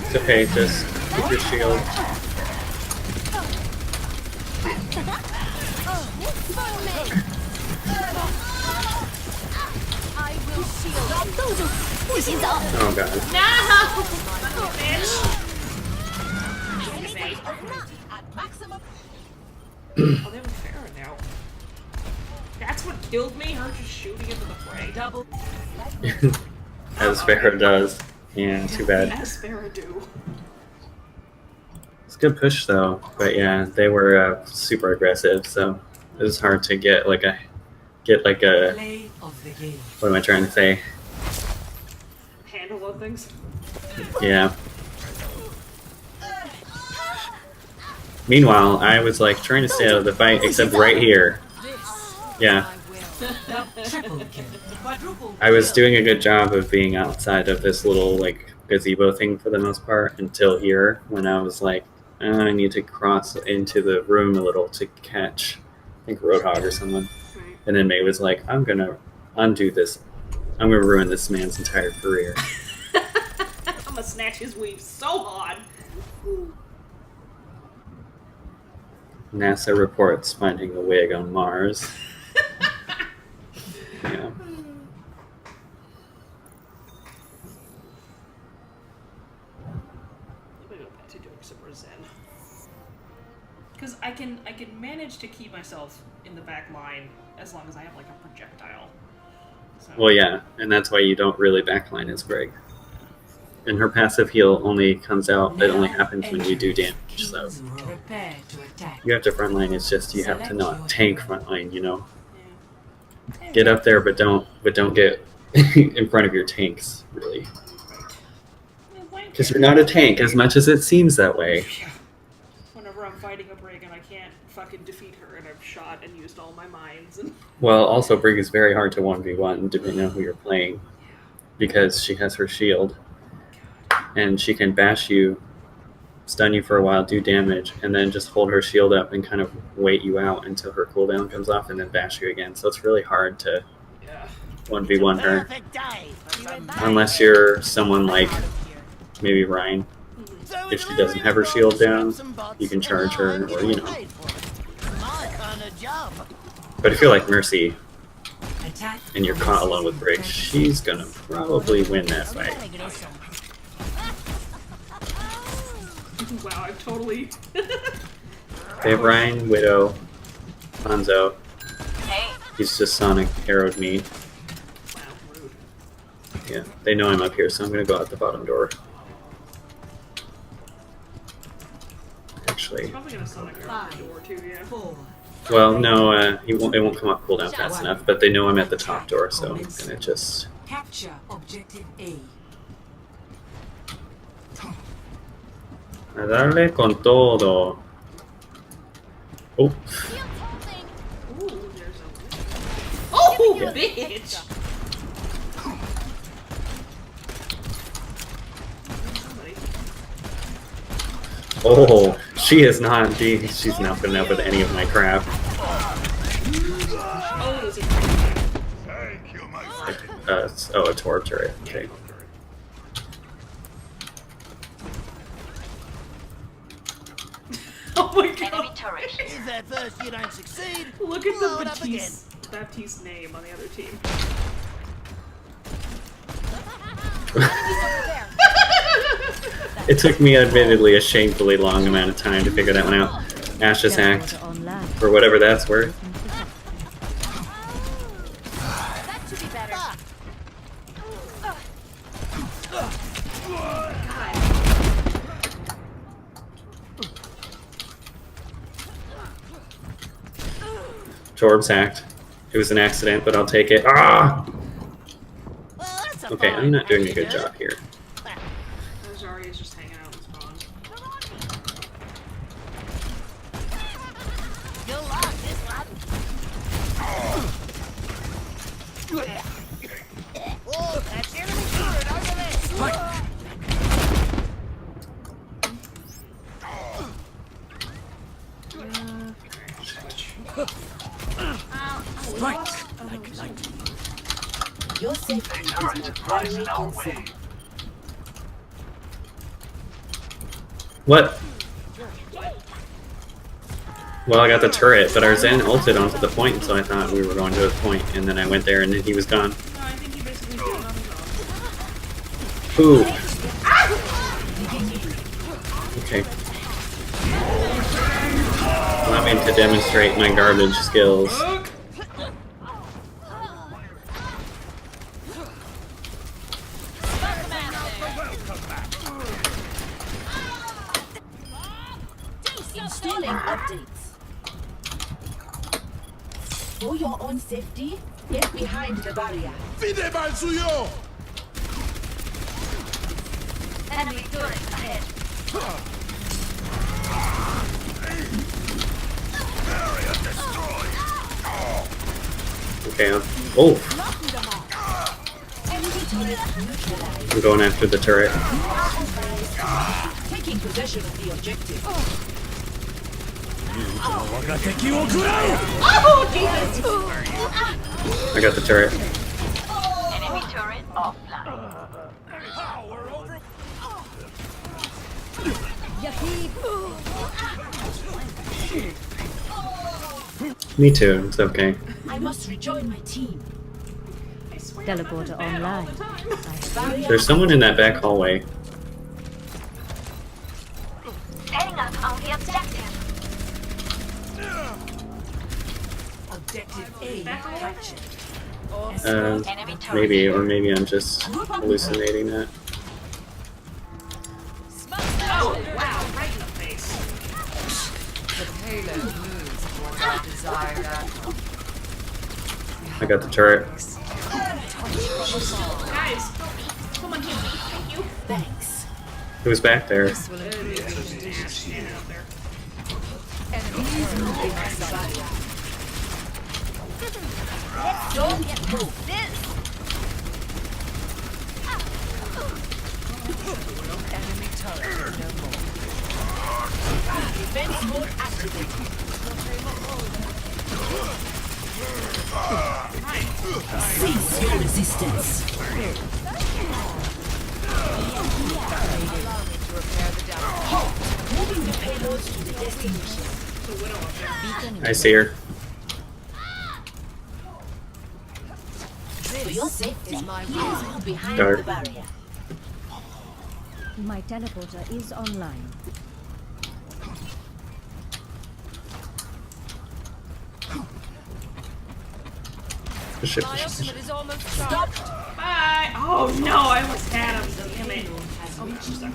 It's okay, just keep your shield. Follow me. I will shield you. Oh god. No! Bitch! At maximum. Oh, they have a Farah now. That's what killed me? Her just shooting into the fray. Double. As Farrah does. Yeah, too bad. As Farah do. It's a good push though, but yeah, they were super aggressive, so it was hard to get like a Play of the game. what am I trying to say? Handle on things. Yeah. Meanwhile, I was like trying to stay out of the fight, except right here. Yeah, Triple kill. Quadruple. I was doing a good job of being outside of this little like gazebo thing for the most part until here, when I was like, I need to cross into the room a little to catch, I think Roadhog or someone. And then May was like, I'm gonna undo this. I'm gonna ruin this man's entire career. I'm gonna snatch his weave so hard. NASA reports finding a wig on Mars. Yeah. Let me go back to doing some Zen. Because I can manage to keep myself in the back line as long as I have like a projectile. So, Well, yeah, and that's why you don't really backline as Brig. And her passive heal only comes out, it only happens when you do damage, so Prepare to attack. you have to frontline, it's just you have to not tank frontline, you know? yeah. Get up there, but don't get in front of your tanks, really. Because you're not a tank as much as it seems that way. Whenever I'm fighting a Brig and I can't fucking defeat her and I've shot and used all my mines and Well, also Brig is very hard to 1v1 depending on who you're playing, because she has her shield, and she can bash you, stun you for a while, do damage, and then just hold her shield up and kind of wait you out until her cooldown comes off and then bash you again. So it's really hard to yeah. 1v1 her, Perfect day. unless you're someone like maybe Ryan. So If she doesn't have her shield down, you can charge her, or you know. My kind of job. But if you're like Mercy Attack. and you're caught alone with Brig, she's gonna probably win that fight. Wow, I've totally They have Ryan, Widow, Hanzo. Hey, He's just Sonic arrowed me. wow, rude. Yeah, they know I'm up here, so I'm gonna go out the bottom door. Actually, Probably gonna Sonic out the door too, yeah. 4. well, no, it won't come up cooldown fast enough. But they know I'm at the top door, so I'm gonna just. Capture objective A. A darle con todo. Oh, Ooh, there's a... Oh, Yeah. bitch! Somebody. oh, she is not. She's not putting up with any of my crap. Oh, is he... Thank you, my friend. Oh, a Torb turret. Okay. Oh my enemy god! turret. If at first you don't succeed, Look at blow the it up again. Baptiste name on the other team. It took me admittedly a shamefully long amount of time to figure that one out. Ash's act, for whatever that's worth. That should be better. Torb's act. It was an accident, but I'll take it. Ah! Well, that's a Okay, fine I'm not doing a way to good do it. job here. Zarya's just hanging out in spawn. You'll like this one. Oh, that's enemy turret over there. Your safety is my primary concern. What? Well, I got the turret, but our Zen ulted onto the point, so I thought we were going to the point, and then I went there, and then he was gone. No, I think he basically did it on his own. Ooh. Okay. Allow me to demonstrate my garbage skills. Installing updates. For your own safety, get behind the barrier. ¡Fide mal suyo! Enemy turret ahead. Area destroyed! Okay, oh, Enemy turret neutralized. I'm going after the turret. Taking possession of the objective. I got the turret. Enemy turret offline. Me too, it's okay. I must rejoin my team. I swear Teleporter I'm bad all online. the time. Barrier There's someone in that back hallway. Setting up on the objective. Objective A captured. Enemy turret. Maybe, or maybe I'm just hallucinating that. Oh, wow, right in the face. The payload moves towards our desired outcome. I got the turret. Guys, come on here. Thank you. thanks. Who's back there? This will improve your conditions. Please move behind the barrier. Don't move. Enemy turret no more. Defense mode activated. Cease your resistance. Moving the payloads to the destination. I see her. For your safety, please move behind Dark. the barrier. My teleporter is online. Shit. is almost Stop. Bye. Oh no, I almost had him. Damn it. Oh, you stuck.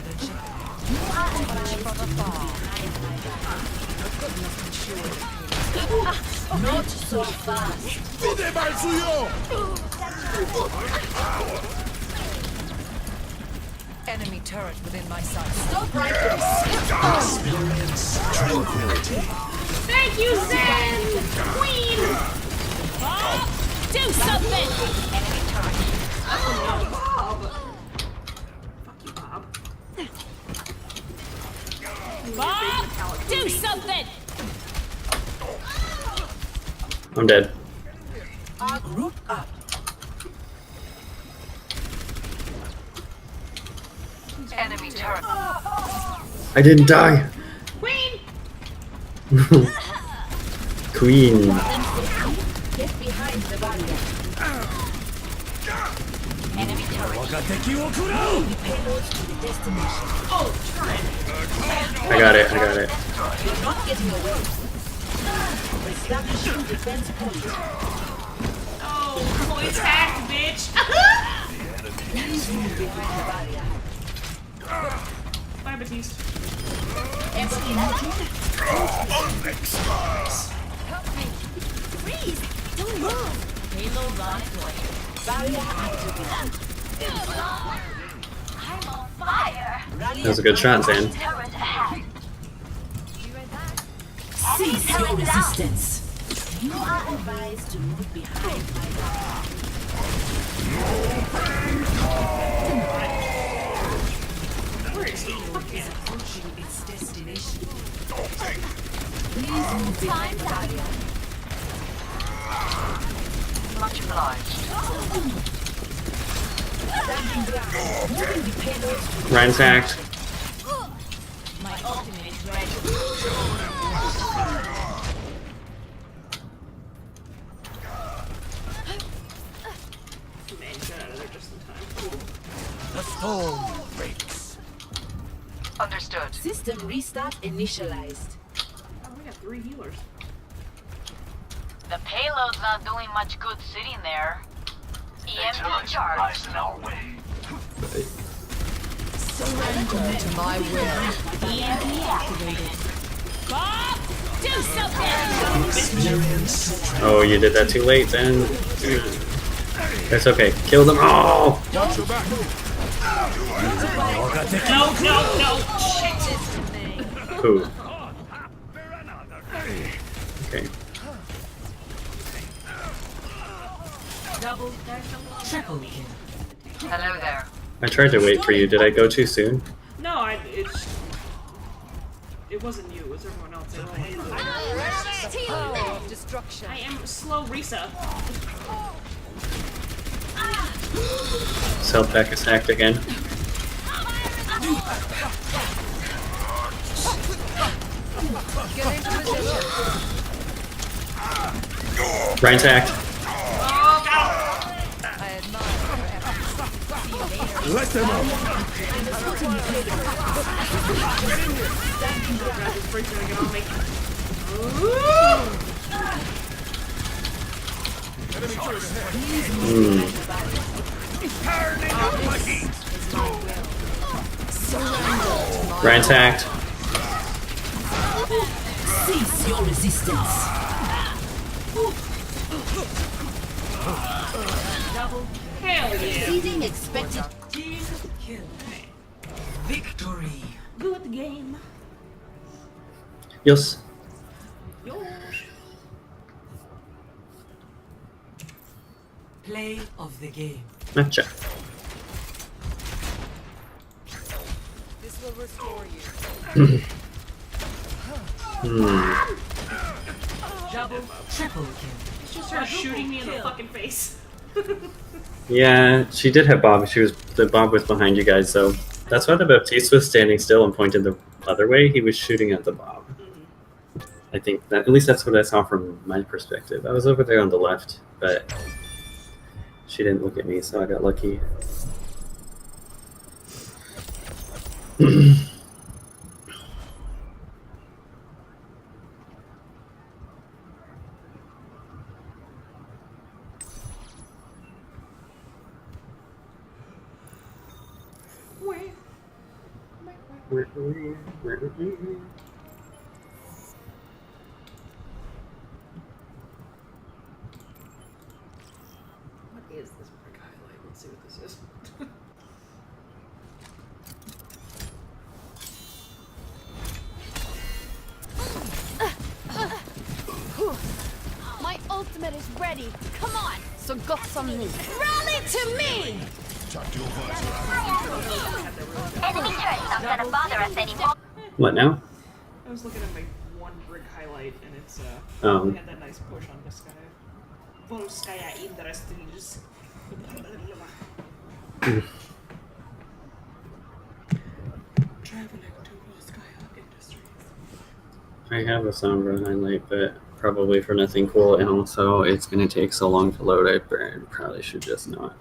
Not so fast. ¡Fide mal suyo! enemy turret within my sight. Stop right there. Thank you, Zen! Queen! Do something! Enemy turret. Bob! Fuck you, Bob. Bob! Do something! I'm dead. Our group up. Enemy turret. I didn't die. Queen! Queen. Get behind the barrier. Enemy turret. The payloads to the destination. Oh, turret! I got it, I got it. You're not getting away. Establishing defense point. Oh, points hacked, bitch! Please move behind the barrier. Bye, Batiste. Freeze! Don't move! Payload on its way. Barrier activated. I'm on fire. That was a good shot, Zan. Turret ahead. Cease your resistance. You are advised to move behind my barrier. Where is he? Is approaching its destination. Please move behind the barrier. Much obliged. Standing ground. Moving the payloads to Ryan's hacked. My ultimate is ready. System restart initialized. Oh, we got 3 healers. The payload's not doing much good sitting there. EMP charge. Surrender to my will. EMP activated. Bob, do something! Oh, you did that too late then. That's okay. Kill them all! Watch your back. No! Shit! Who? Okay. Triple kill. Hello there. I tried to wait for you. Did I go too soon? No, it wasn't you. It was everyone else. They were all Power of destruction. I am slow, Risa. Self-back is hacked again. Get into position. Ryan's hacked. I admire your efforts. See you later. Let them out. Enemy turret ahead. Ryan's hacked. Cease your resistance. Hell yeah! Exceeding expected. Team kill. Victory. Good game. Yes. Play of the game. Matcha. This will restore you. Triple kill. She just started shooting me in the fucking face. Yeah, she did have Bob. The Bob was behind you guys, so that's why the Baptiste was standing still and pointed the other way. He was shooting at the Bob. I think that, at least that's what I saw from my perspective. I was over there on the left, but she didn't look at me, so I got lucky. What is this Brig highlight? Let's see what this is. My ultimate is ready. Come on. So got some meat. Rally to me! Tactical visor. Enemy turret's not gonna bother us anymore. What now? I was looking at my one Brig highlight, and it's Um. we had that nice push on this guy. Volskaya Industries. Traveling to Volskaya Industries. I have a Sombra highlight, but probably for nothing cool, and also it's going to take so long to load, I probably should just not.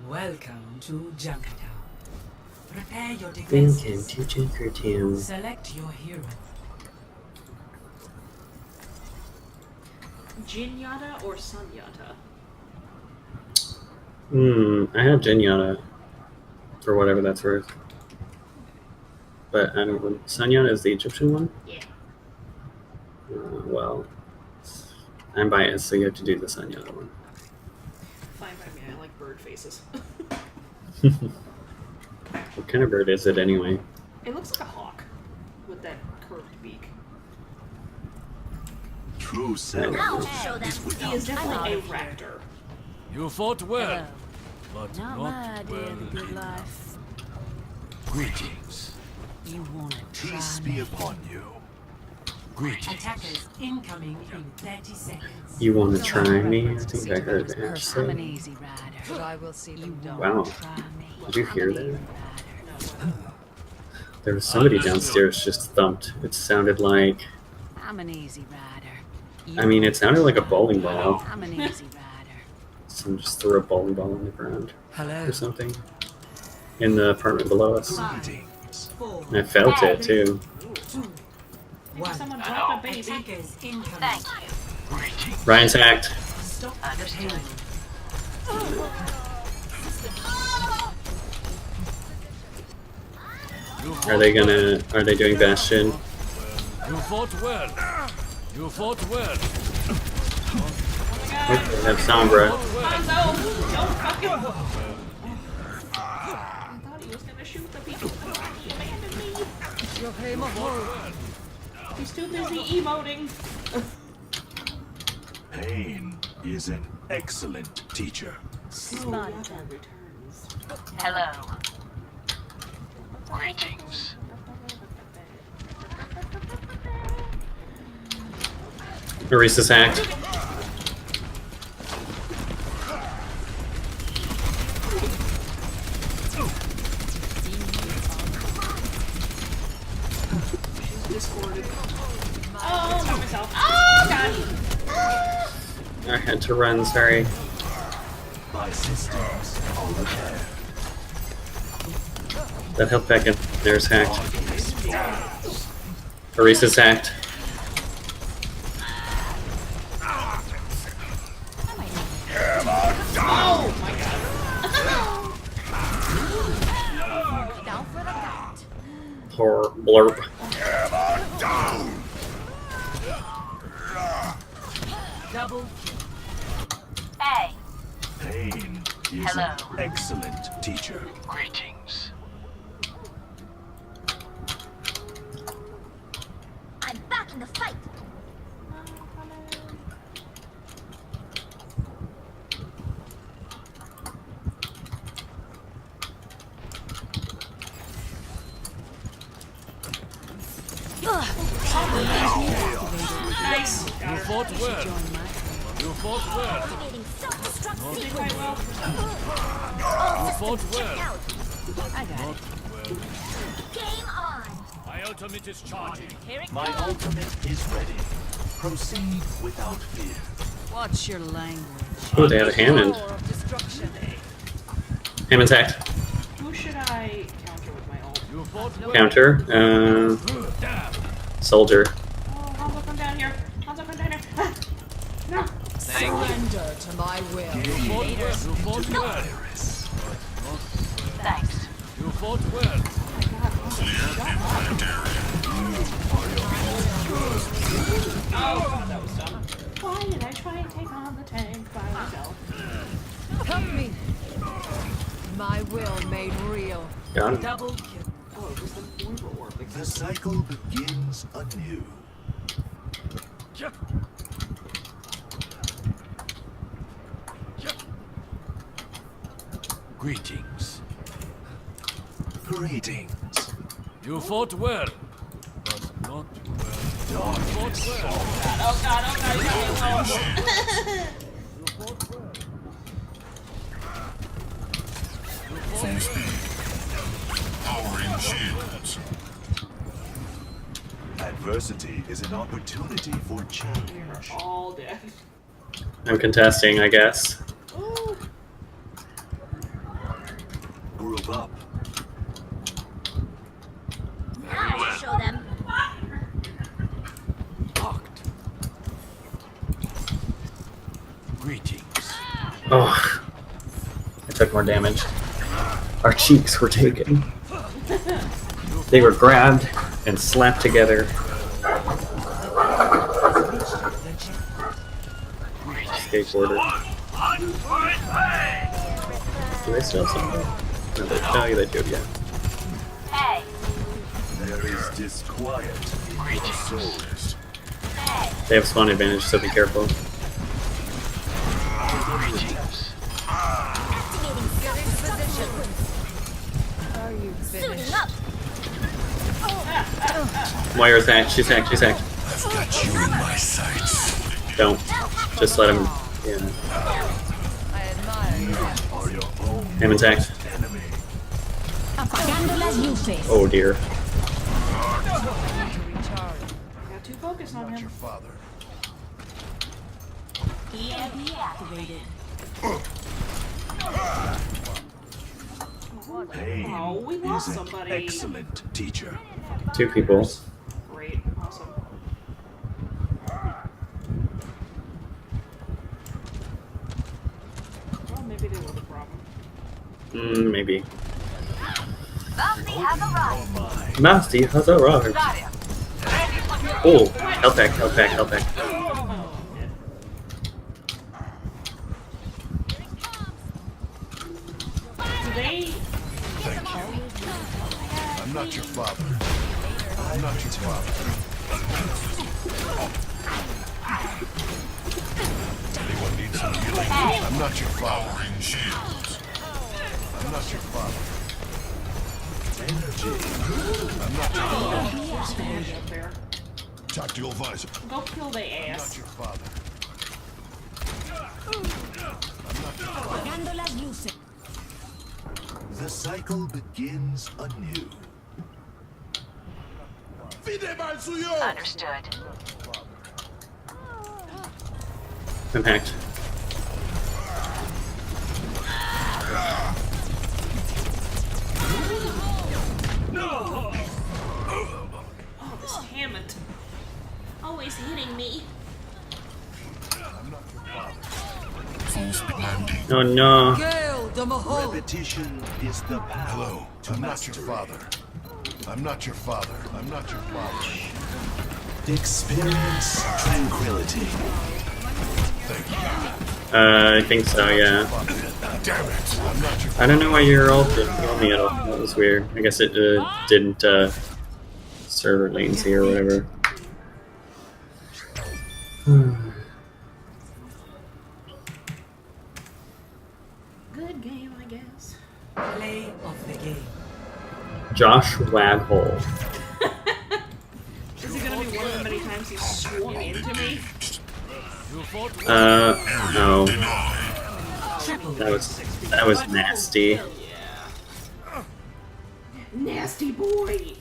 Welcome to Junkertown. Prepare your Welcome defenses. to Junkertown. Select your hero. Jinyata or Sunyata? I have Genyatta, for whatever that's worth. But I don't know. Sunyata is the Egyptian one? Yeah. Well, I'm biased, so you have to do the Sunyata one. Fine by me. I like bird faces. What kind of bird is it anyway? It looks like a hawk with that curved beak. True self. I'll show them. He is definitely a raptor. You fought well, but Not my idea of a good life. Greetings. You wanna Peace try be me. upon you. Greetings. Attackers incoming in 30 seconds. You want to try me? I think I heard that. I'm So, an easy rider. But I will see them don't wow. try me. Did you hear I'm an that? easy rider. There was somebody downstairs just thumped. It sounded like I'm an easy rider. I mean, it sounded like a bowling ball. I'm an easy rider. Someone just threw a bowling ball on the ground Hello. or something in the apartment below us. 5, 4, And I felt it too. 2, Maybe 1. someone dropped a baby. Attackers incoming. Thank you. Ryan's hacked. Stop the Understood. payload. Are they doing Bastion? You fought well. You fought well. They have Sombra. Oh no! Don't fucking. I thought he was gonna shoot the people. He abandoned me. He's too busy emoting. Pain is an excellent teacher. Hello. Greetings. Marisa's hacked. Discorded. Oh, not myself. Oh, God. I had to run, sorry. My systems are repaired. That health pack in there's hacked. Marisa's hacked. Oh, my God. Down for the count. Poor blurp. Double Hey. Pain is Hello. an excellent teacher. Greetings. I'm back in the fight. Nice. You fought well. You fought well. Activating self-destruct Did sequence. quite well. You fought well. I got it. Game on. My ultimate is charging. Here it My comes. ultimate is ready. Proceed without fear. What's your language? Oh, they had a Hammond. Hammond's hacked. Who should I counter with my ult? You fought well. Counter. Soldier. Oh, Hanzo, come down here. Hanzo, come down here. Ah. No. Surrender to my will. You fought well. You fought well. Thanks. You fought well. Oh, God, that was dumb. Why did I try and take on the tank by myself? Help me. My will made real. Got him. double kill. Oh, it was the Weaver Orb. The cycle begins anew. Greetings. Greetings. You fought well, but not well. You fought well. Oh, God, oh, God, you got me alone. Powering shields. Adversity is an opportunity for change. All dead. I'm contesting, I guess. Ooh. Group up. Now I'll show them. Locked. Greetings. Oh, I took more damage. Our cheeks were taken. They were grabbed and slapped together. Skateboarder. Do they still have something? No, yeah, they do, yeah. Hey. There is disquiet in your souls. Hey. They have spawn advantage, so be careful. Activating self-destruct sequence. Are you Suiting finished? up. Moira's hacked, she's hacked, she's hacked. I've got you in my sights. Don't. Just let him. Yeah. I admire you. Are your own Hammond's hacked. enemy. Apagando las luces. Oh dear. To recharge. I got too focused. focus on him. Father. EMP activated. Oh, we lost somebody. Excellent teacher. 2 people. Great. Awesome. Well, maybe they were the problem. Maybe. Bounty has arrived. Nasty has arrived. Zarya, ready for your Oh, health pack, health pack, health pack. Do they... I'm not your father. I'm not your father. Anyone needs some healing? I'm not your father. I'm not your father. Energy. I'm not your father. Stand up there. Tactical visor. Go kill the I'm not ass. your father. Apagando las luces. The cycle begins anew. Understood. I'm hacked. Oh, this Hammond. Always hitting me. Oh no. Repetition is the path. Hello, I'm not your father. I'm not your father. I'm not your father. Experience tranquility. Thank you. I think so, yeah. Damn it! I'm not your I don't know why your ult didn't heal me at all. That was weird. I guess it didn't server latency or whatever. Good game, I guess. Play of the game. Josh Wadhole. Is it gonna be one of the many times he swung into me? No. That was nasty. Yeah. Nasty boy! Hey,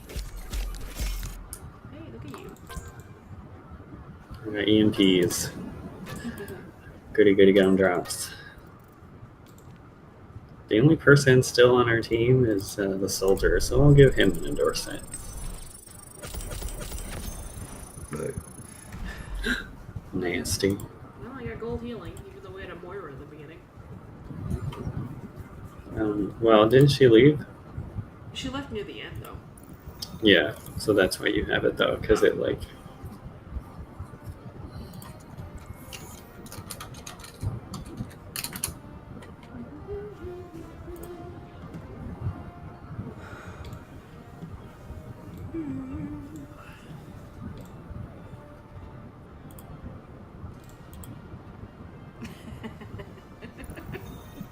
look at you. I got EMPs. Goody gumdrops. The only person still on our team is the soldier, so I'll give him an endorsement. Nasty. Well, I got gold healing, even though we had a Moira in the beginning. Well, didn't she leave? She left near the end, though. Yeah, so that's why you have it though, because it like.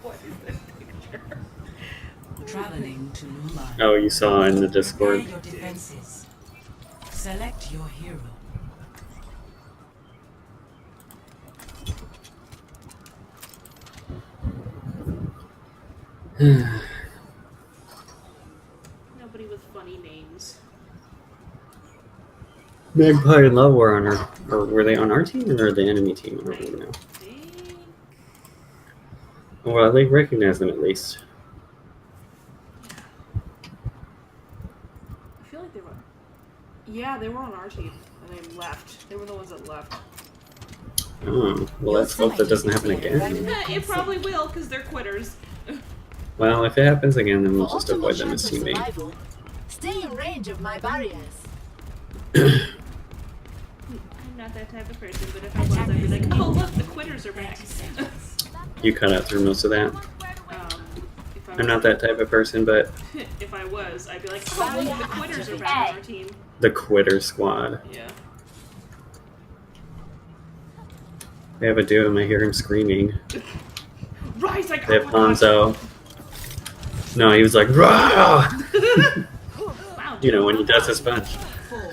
What is this picture? Traveling to new line. Oh, you saw in the Discord. Prepare your defenses. Select your hero. Nobody with funny names. Magpie and Love were on our, or were they on our team or the enemy team? I don't even know. Well, I like recognize them at least. I feel like they were. Yeah, they were on our team, and they left. They were the ones that left. Oh, well, let's hope that doesn't happen again. It probably will, because they're quitters. Well, if it happens again, then we'll For just avoid them optimal as chance of teammates. survival, stay in range of my barriers. I'm not that type of person, but if I was, I'd be like, oh look, the quitters are back. You cut out through most of that. If I I'm not that type of person, but If I was, I'd be like, oh look, the quitters are back on our team. the Quitter Squad. Yeah. They have a Doom, I hear him screaming. Rise like They have Hanzo. No, he was like, rah! Wow, You know, when he does his punch. 4,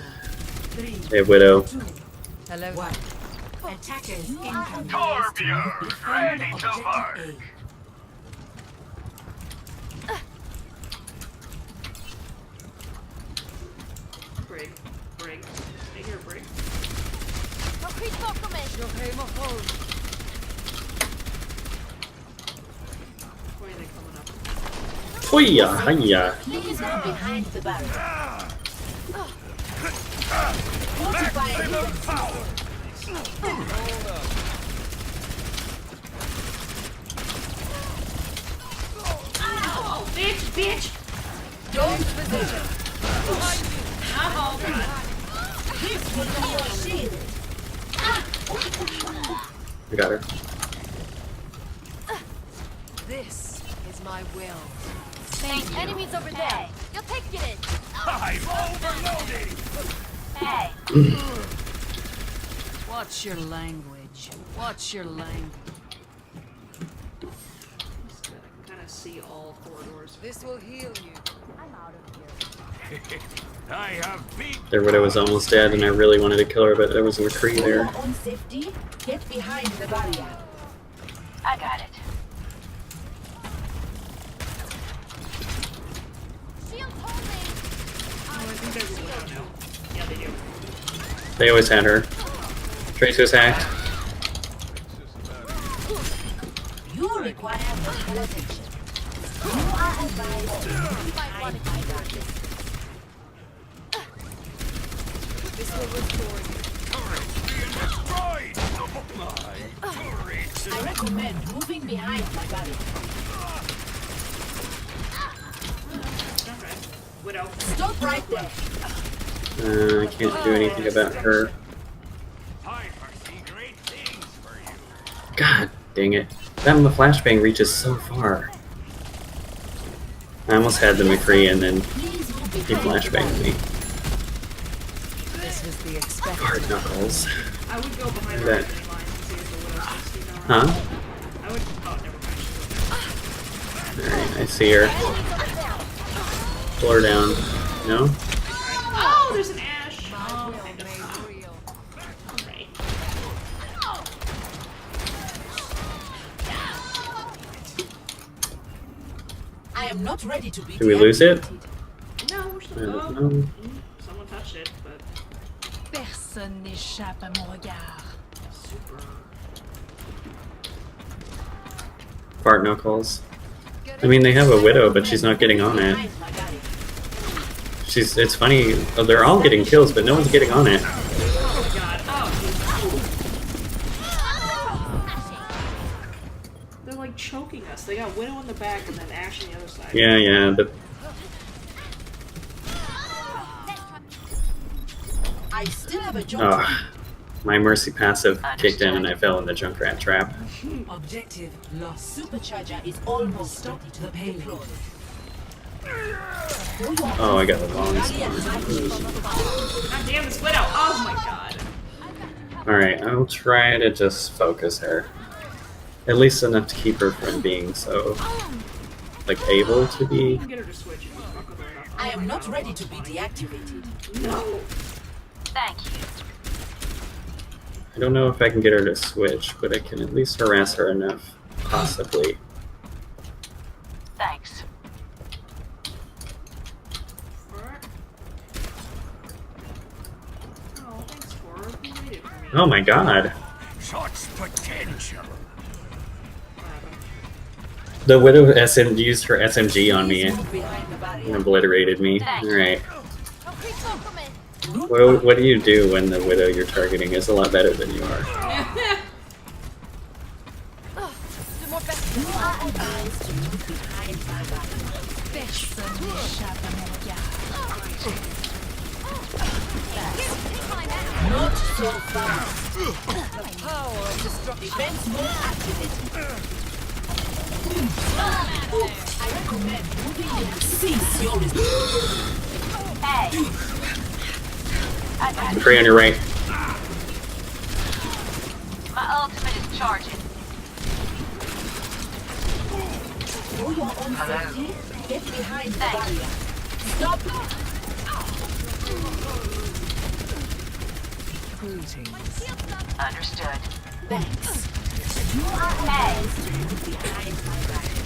3, They have Widow. 2, 1. Attackers incoming. Torbjorn, Defend ready to objective mark. A. Brig. Brig. Stay here, Brig. Where are they coming up? Hoya, hiya. Please go behind the barrier. Fortify Oh, bitch! Don't position. Oh, God. This will be your shield. I got her. This is my will. Thank you. Enemies over there. You'll take it. I'm overloading! Hey. Watch your language. Watch your language. Just gotta kind of see all corridors. This will heal you. I'm out of here. I have beat. Their widow was almost dead, and I really wanted to kill her, but there was a McCree For there. your own safety, get behind the barrier. I got it. Shield holding. Oh, I think there's a widow now. Yeah, they do. They always had her. Tracer's hacked. You require medical attention. You are advised to You might want to keep that. This will restore you. Destroyed! I recommend moving behind my barrier. Alright. Widow. Stop right there. I can't do anything about her. I foresee great things for you. God dang it. That flashbang reaches so far. I almost had the McCree, and then Please move he behind the flashbanged barrier. me. This was the expected. Hard knuckles. I would go behind That- the enemy lines and see if the widow's gonna see them. Huh? I would. Oh, never mind. Alright, I see her. Pull her down. No? Oh, there's an ash. Oh, kind of. Alright. I am not ready to be Did we lose it? deactivated. No, we're I still. don't Oh, know. someone touched it, but Personne n'échappe à mon regard. super. Fart knuckles. I mean, they have a widow, but she's not getting on it. Behind my barrier. It's funny, they're all getting kills, but no one's getting on it. Oh God. Oh. They're like choking us. They got widow in the back and then ash on the other side. Yeah, but I still have a job to do. my mercy passive kicked in and I fell in the Junkrat trap. Objective lost. Supercharger is almost ready to The payload. deploy. Oh, I got the long Barrier activated. God damn this widow. Oh my God. Alright, I'll try to just focus her. At least enough to keep her from being so, like, able to You be. can get her to switch. And fuck with her enough. I am not ready to be deactivated. No. Thank you. I don't know if I can get her to switch, but I can at least harass her enough, possibly. Thanks. Alright. Oh, thanks for you waited for me. Oh my god! Such potential. What happened? The widow used her SMG on me Move behind the and barrier. obliterated me. Alright. No free compliment. What do you do when the widow you're targeting is a lot better than you are? Do more best. You are advised to move behind my barrier. Personne n'échappe à mon regard. Not so fast. Power of destruction. Defense mode activated. I recommend moving in. Cease your resistance. Hey. I got it. McCree on your right. My ultimate is charging. For your own safety, get behind the barrier. Stop. Understood. Thanks. You are advised to move behind my barrier.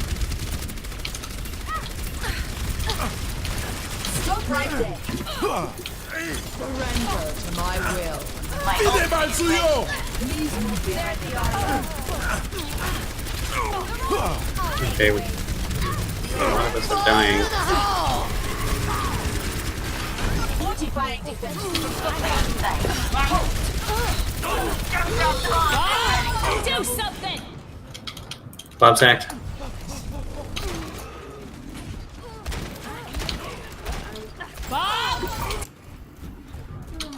Stop right there. Surrender to my will. My Okay, a lot of us are dying. Fortifying defense. Do something! Bob's act.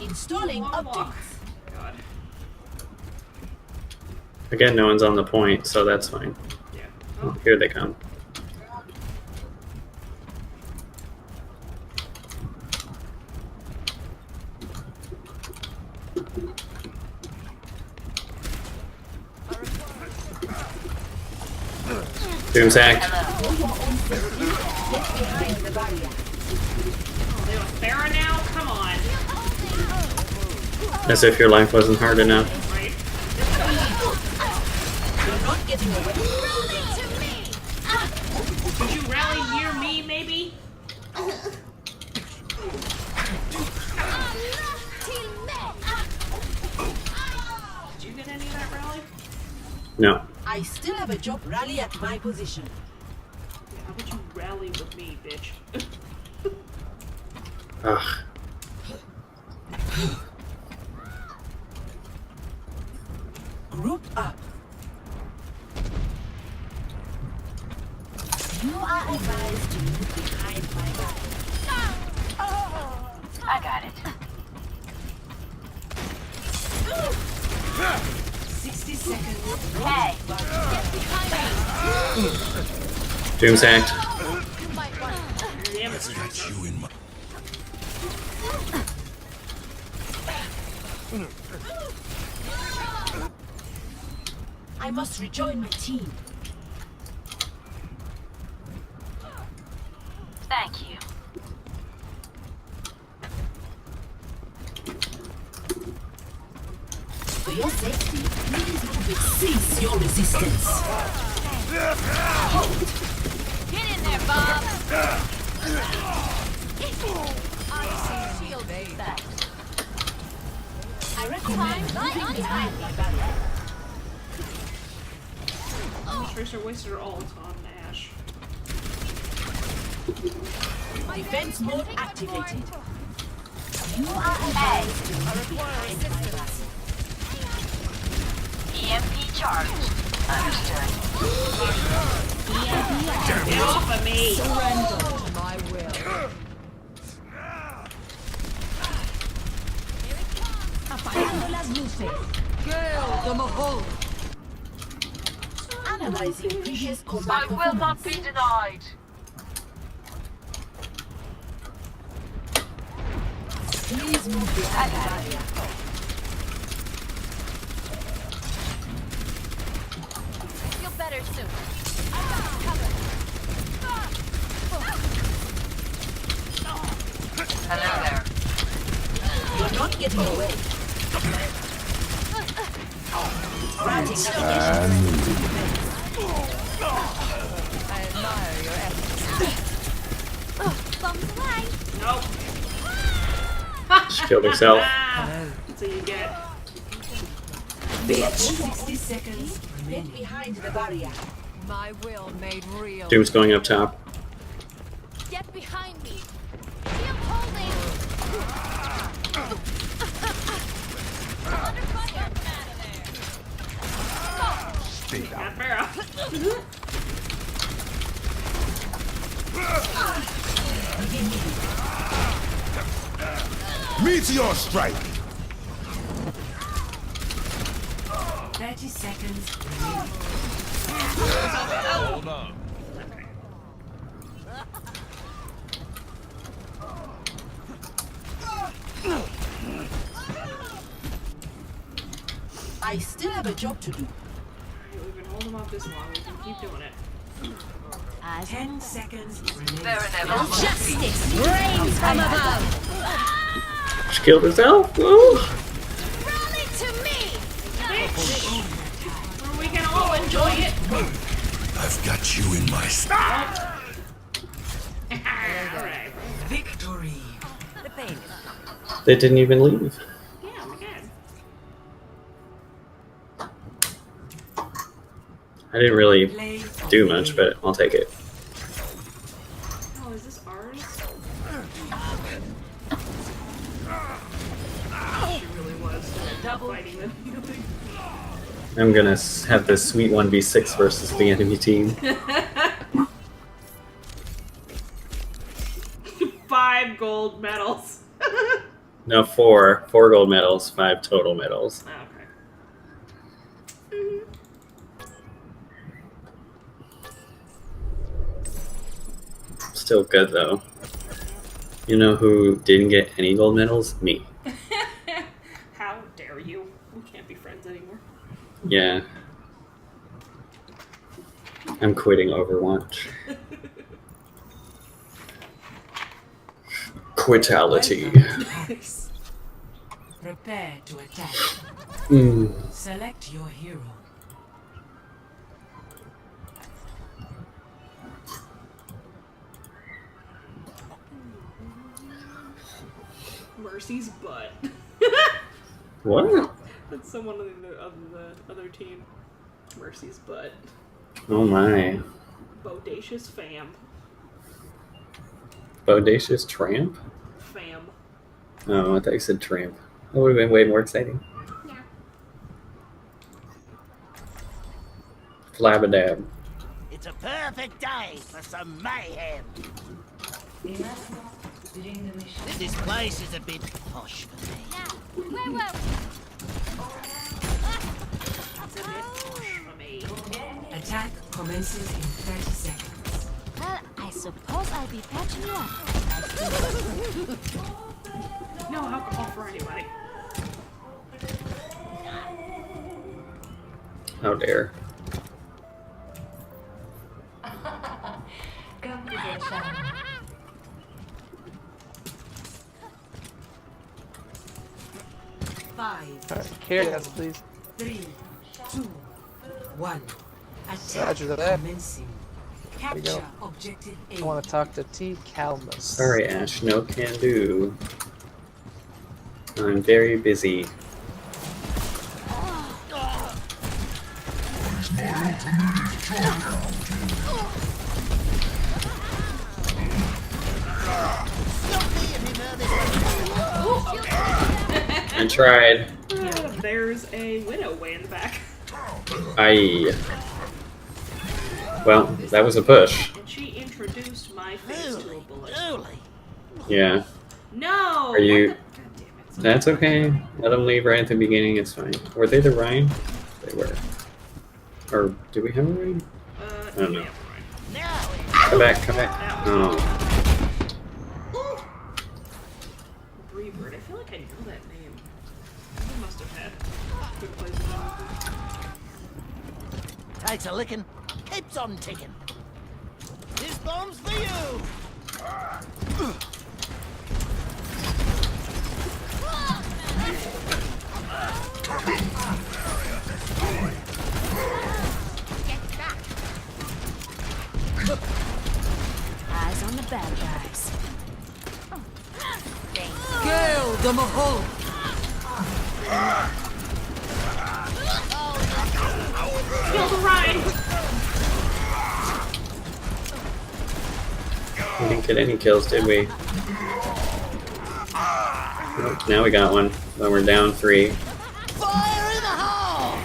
Installing updates. Again, no one's on the point, so that's fine. Oh, here they come. Doom's act. They were Farah now? Come on. As if your life wasn't hard enough. Right? Did you rally near me, maybe? Did you get any of that rally? No. I still have a job rally at my position. Yeah, how about you rally with me, bitch? Ugh. Group up. You are advised to move behind my back. I got it. 60 seconds. Hey, Doom's act. Damn it. Got you in my. I must rejoin my team. thank you. For your safety, please move it. Cease your resistance. Get in there, Bob! I see shield back. I recommend moving behind my barrier. Tracer wasted her ult on Ash. Defense mode activated. You are advised to hurry behind my back. EMP charged. Understood. Get off of me! Surrender to my will. Apagando las luces. Gale the Mahol. Analyzing previous I combat will not performance. be denied. Please move behind the barrier. Feel better soon. I got you covered. Hello there. You're not getting away. Granting I admire your efforts. Bumps away. Nope. She killed herself. That's what you get. 60 seconds Get remaining. behind the barrier. My will made real. Doom's going up top. Get behind me. Shield holding. Under fire. Got Farah. Meteor strike! 30 seconds remaining. Hold on. I still have a job to do. We've been holding them off this long. We can keep doing it. 10 seconds remaining. There are never Justice reigns from above. She killed herself. Ooh. Rally to me. Or we can all enjoy it. I've got you in my Alright. Victory. They didn't even leave. Yeah, we can. I didn't really Play do much, but I'll take it. Oh, is this ours? She really was fighting them. I'm gonna have this sweet 1v6 versus the enemy team. 5 gold medals. No, 4. 4 gold medals, 5 total medals. Oh, Still good though. You know who didn't get any gold medals? Me. okay. How dare you? We can't be friends anymore. Yeah. I'm quitting Overwatch. Quitality. Nice. Prepare to attack. Select your hero. Mercy's butt. What? That's someone of the other team. Mercy's butt. Oh my. Bodacious fam. Bodacious tramp? Fam. Oh, I thought you said tramp. That would have been way more exciting. Yeah. Flabadab. It's a perfect day for some mayhem. This place is a bit posh for me. Whoa. It's a bit push for me. Attack commences in 30 seconds. Well, I suppose I'll be patching you up. No alcohol for anybody. How dare. Come to the channel. Alright, carry us, please. 3, 2, 1. Attack Roger that. commencing. you Capture go. objective I A. want to talk to T. Calmus. Sorry, Ash. No can do. I'm very busy. I tried. There's a widow way in the back. Well, that was a push. And she introduced my face to a bullet. Yeah. No! Are you- God damn it. That's okay. Let them leave right at the beginning. It's fine. Were they the Rhine? They were. Or do we have a Rhine? I don't know. Yeah, Come back. Come back. Oh. Breebird. I feel like I know that name. I must have had good plays with that. Takes a licking, keeps on ticking. This bomb's for you. Eyes on the bad guys. Gale the Mahol. Kill the Rhine! We didn't get any kills, did we? Nope, now we got one. When we're down 3. Fire in the hole!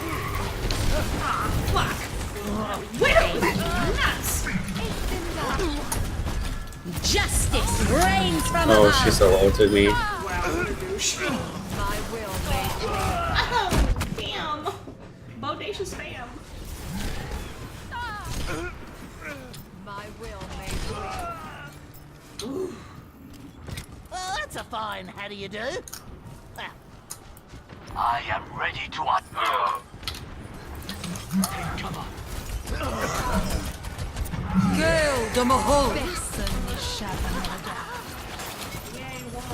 Fuck! Widow! Nuts! Justice reigns from Oh, above. she so ulted me. Wow, what a douche. My will made me. Oh, damn! Bodacious fam. My will made me. Well, that's a fine how do you do. Well, I am ready to Gale the Mahol.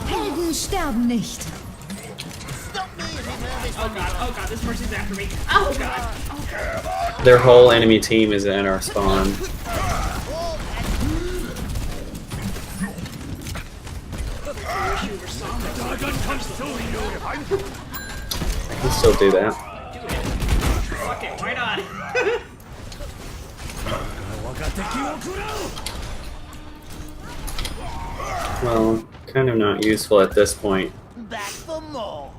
Helden sterben nicht. stop me if you nervous. Oh god, this person's after me. Oh god! Oh god. Their whole enemy team is at our spawn. I can still do that. Do it. Fuck it, why not? Well, kind of not useful at this point. Back for more.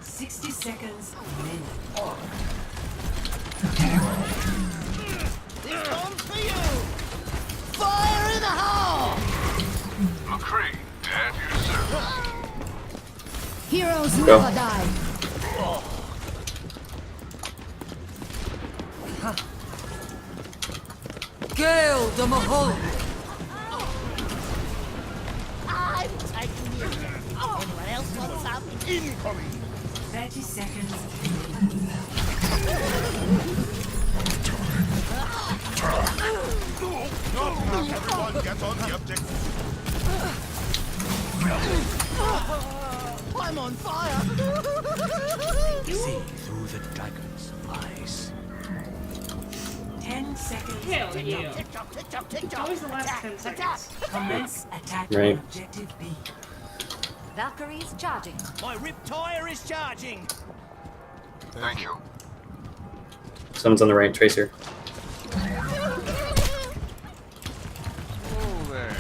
Seconds. This bomb's for you. Fire in the hole. McCree, at your service. Heroes Go. never die. Gale the Mahol. I'm taking you. Anyone else want some? Incoming. 30 seconds. Everyone get on the objective. I'm on fire. See through the dragon's eyes. 10 seconds. Hell yeah. Tick tock, tick tock, tick It's tock. always the last Attack, 10 attack. seconds. Commence attack Right. on objective B. Valkyries charging. My rip tire is charging. Thank you. Someone's on the right, Tracer. Oh, there.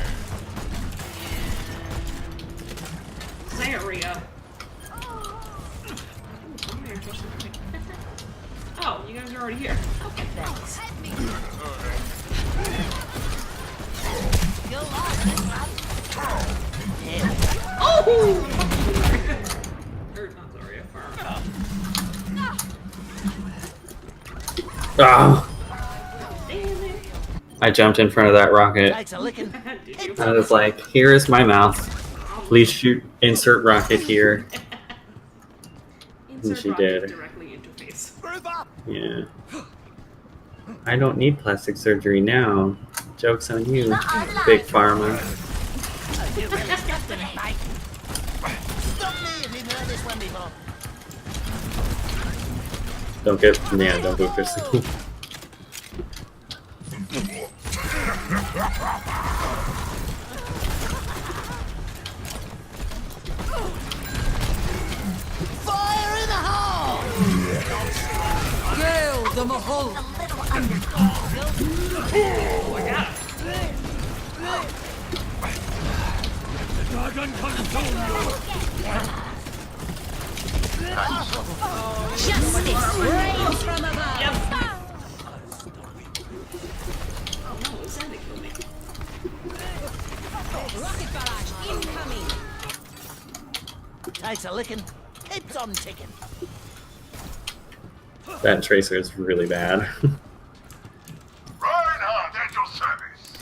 Zaria. Oh, you guys are already here. Okay, thanks. Oh! Or not Zaria, Farm. Ah! Damn it. I jumped in front of that rocket. Takes a licking. Did you? I was like, here is my mouth. Please shoot, insert rocket here. Insert she rocket did. directly into face. Move up. Yeah. I don't need plastic surgery now. Joke's on you, Big Pharma. You really stuffed in it, mate. Stop me if you've heard this one before. Don't get, yeah, don't go Chrissy. Fire in the hole. Gale the Mahol. Justice reigns from above. Oh no, it's Sandy killed me. Rocket barrage incoming. Takes a licking. Keeps on ticking. That Tracer is really bad. Reinhardt at your service.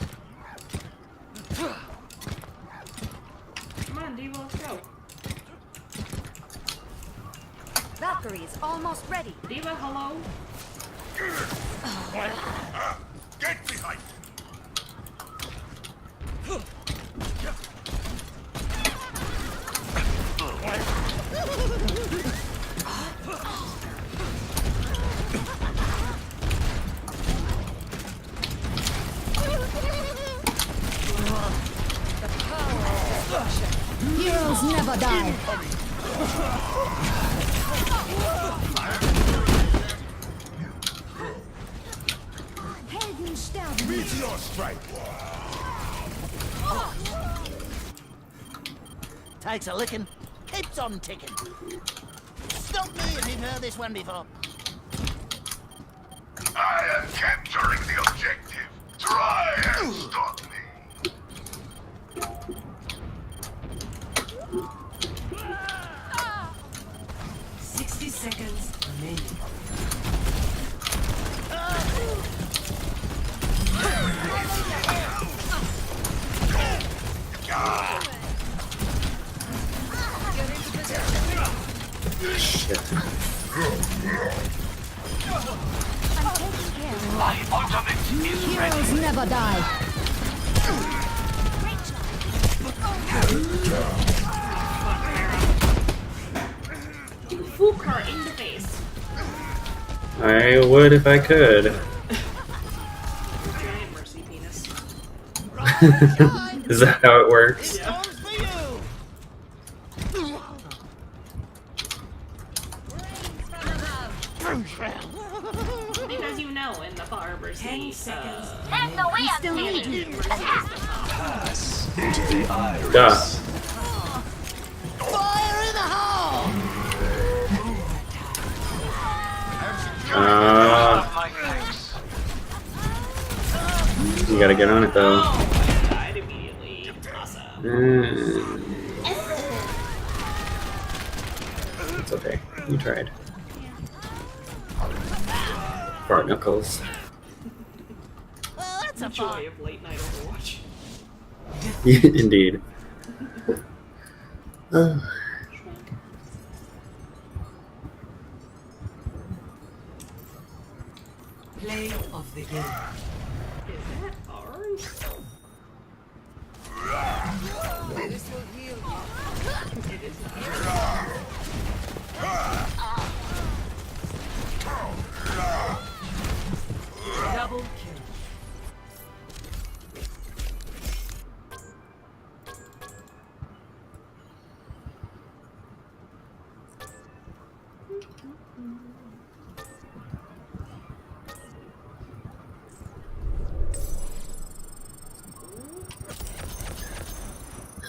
Come on, Devo, let's go. Valkyries almost ready. Diva, hello? Get behind. Heroes never die. Heldensterben. Meteor strike. Takes a licking. Keeps on ticking. Stop me if you've heard this one before. I am capturing the objective. Try and stop me. 60 seconds remaining. Shit. Heroes never die. Full car in the face. I would if I could. Giant mercy penis. Is that how it works? Yeah. Bombs for you. Because you know in the Barber's 10 seconds. That's the way I'm Still feeling. need you. Pass into the iris. Duh. Fire in the hole! You gotta get on it though. Oh, I died immediately. Awesome. It's okay. You tried. Fart knuckles. Well, that's The a fun. joy of late night Overwatch. Indeed. Play of the game. Is that ours? This will heal you. It is not. Double kill.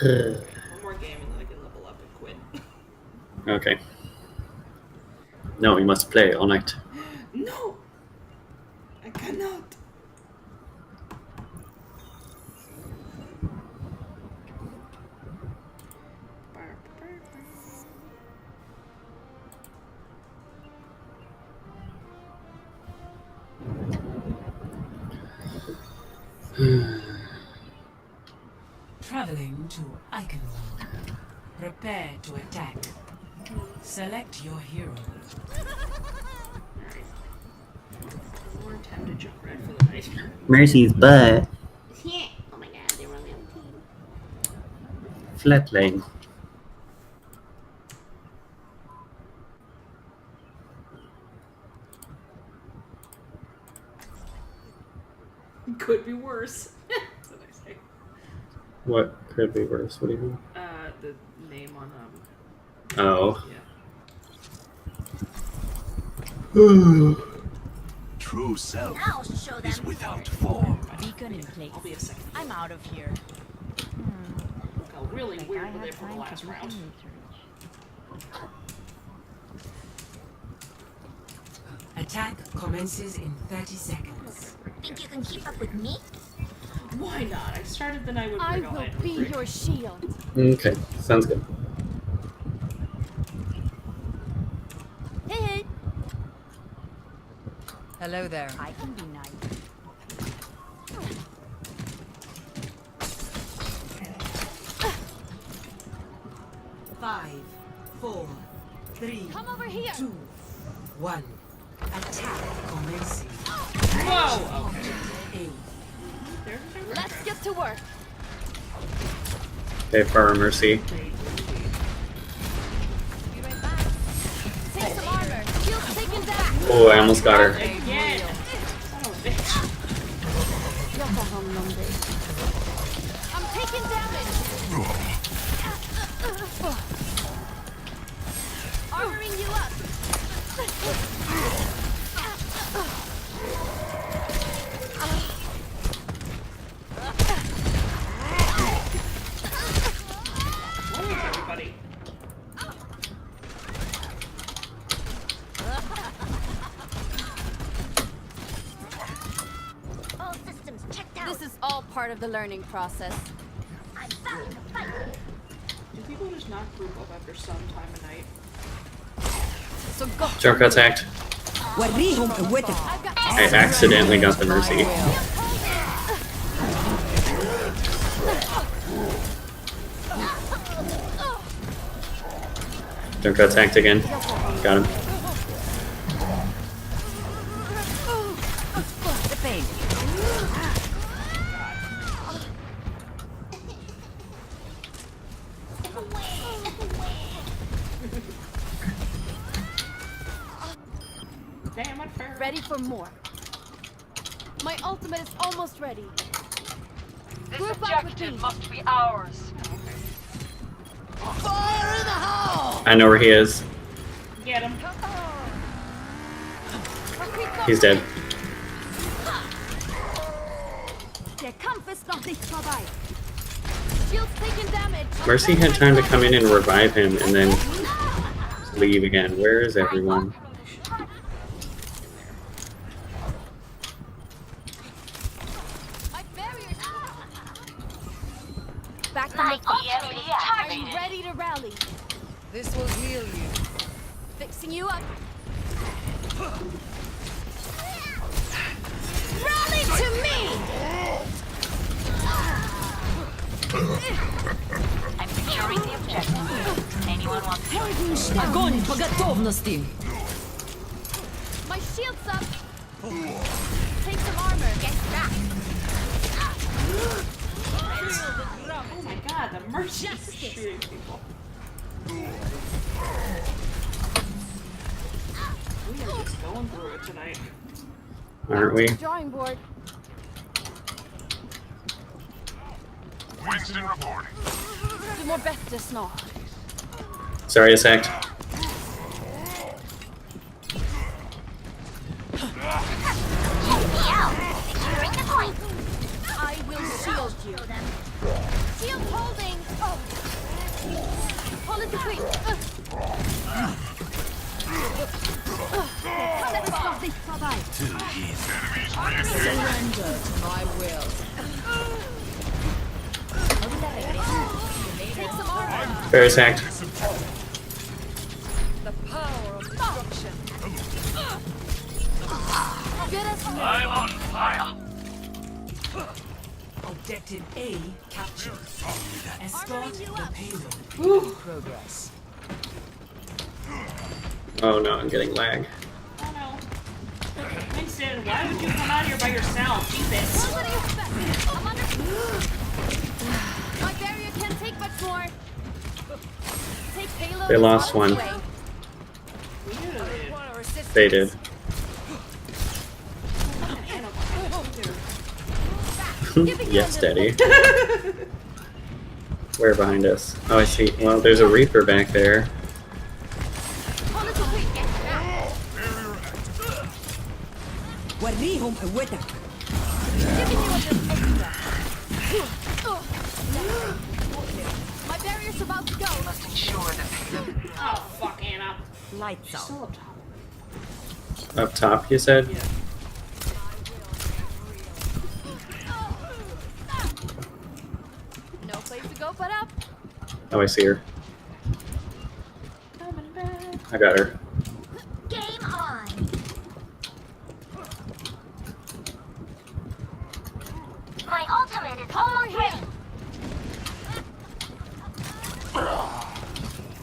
One more game and then I can level up and quit. Okay. No, you must play all night. No! I cannot. Traveling to Eichenwald. Prepare to attack. Select your hero. We're tempted to jump right for the night. Mercy's butt. Yeah. Oh my god, they were on the other team. Flat lane. Could be worse. That's what I say. What could be worse? What do you mean? The name on Oh. yeah. True self I'll show them. is without form. Beacon in place. I'll be a second. I'm out of here. Look how really weird were they from the last round. Attack commences in 30 seconds. Think you can keep up with me? Why not? I started the night with I Brig will on be it. your shield. Okay, sounds good. Hey, hey. Hello there. I can be nice. 5, 4, 3, Come over here. 2, 1. Attack commencing. Whoa! Okay. A. Let's get to work. Okay, Fire Mercy. Be right back. Take some armor. Shield taken down. Oh, I almost got her. Again! Son of a bitch. I'm taking damage. Armoring you up. What is everybody? All systems checked out. This is all part of the learning process. I'm back to fight. Do people just not group up after some time of night? So go. Jump attacked. I've got I accidentally got the Mercy. Jump attacked again. Got him. Damn, unfair. ready for more. My ultimate is almost ready. This Group up with objective me. must be ours. Fire in the hole! I know where he is. Get him. He's dead. Der Kampf ist noch nicht vorbei. Shield's taking damage. Mercy had time to come in and revive him and then leave again. Where is everyone? My barriers. Back to My the EMP Are you activated. ready to rally? This will heal you. Fixing you up. Rally to me! I'm securing the objective. Anyone want to join? Огонь по готовности. My shield's up. Take some armor. Get back. Oh my god, the mercy is shooting people. We are just going through it tonight. Aren't we? Drawing board. Winston reporting. Du mår bättre snart. Sorry, a sec. Securing the point. I will shield you. Shield holding. Oh. Hold it between. Surrender to my will. Take some armor. Ferris hacked. The power of destruction. Get us I'm on fire. Objective A captured. Escort the payload. Progress. Oh no, I'm getting lag. Oh no. Winston, why would you come out here by yourself? Jesus. What do you expect? I'm under. My barrier can't take much more. Take payload. They lost out of the one. way. They did. Yes, Daddy. Where behind us? Oh, I see. Well, there's a Reaper back there. Hold it between. Get back. وريهم قوتك. Giving you a little extra. My barrier's about to go. Must ensure the payload. Oh, fuck, Anna. Lights She's out. still up top. Up top, you said? Yeah. No place to go but up. Oh, I see her. Coming back. I got her. Game on. My ultimate is almost ready.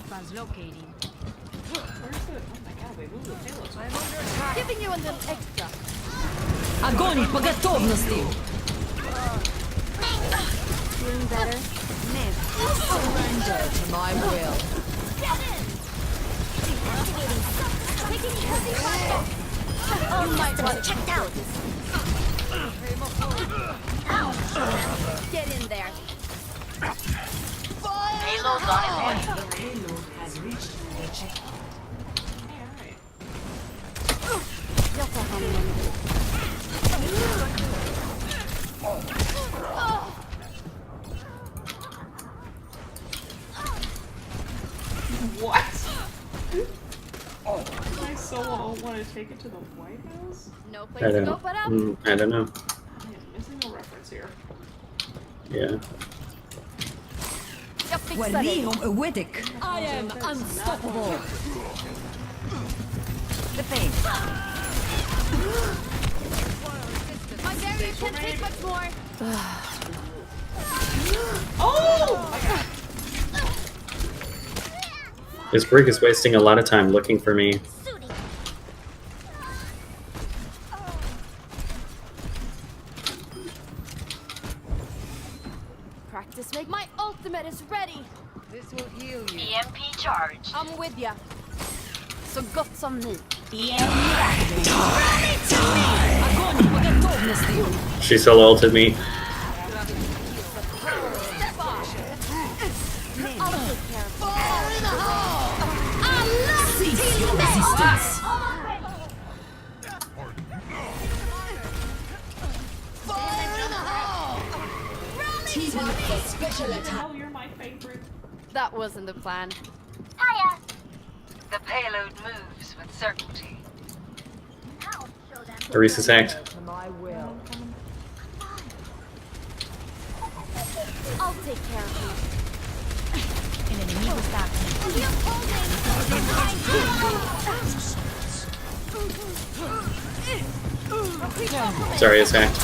Translocating. Where's the... Oh my god, they moved the payload. Giving you a little extra. Огонь по готовности. Feeling better? Surrender to my will. Get in! Taking heavy fire. You might want to check out. Get in there. Payload's on its way. The payload has reached the checkpoint. Hey, alright. Jag tar hand om What? I so want to take it to the White House? No I place to don't go know. but up. I don't know. I am missing a reference here. Yeah. Jag fixar det. وريهم قوتك. I am unstoppable. The pain. My barrier can't take much more. Oh! My god. This Brig is wasting a lot of time looking for me. Practice make my ultimate is ready. This will heal you. EMP charge. I'm with ya. Så gott som ni. Огонь по готовности. She solo ulted me. I'll take care of fire in the hole. I love Cease your resistance. Special attack. Oh, you're my favorite. That wasn't the plan. Hiya. The payload moves with certainty. Arisa's hacked. My will. I'll take care of you. An enemigo está aquí. Sorry, it's hacked.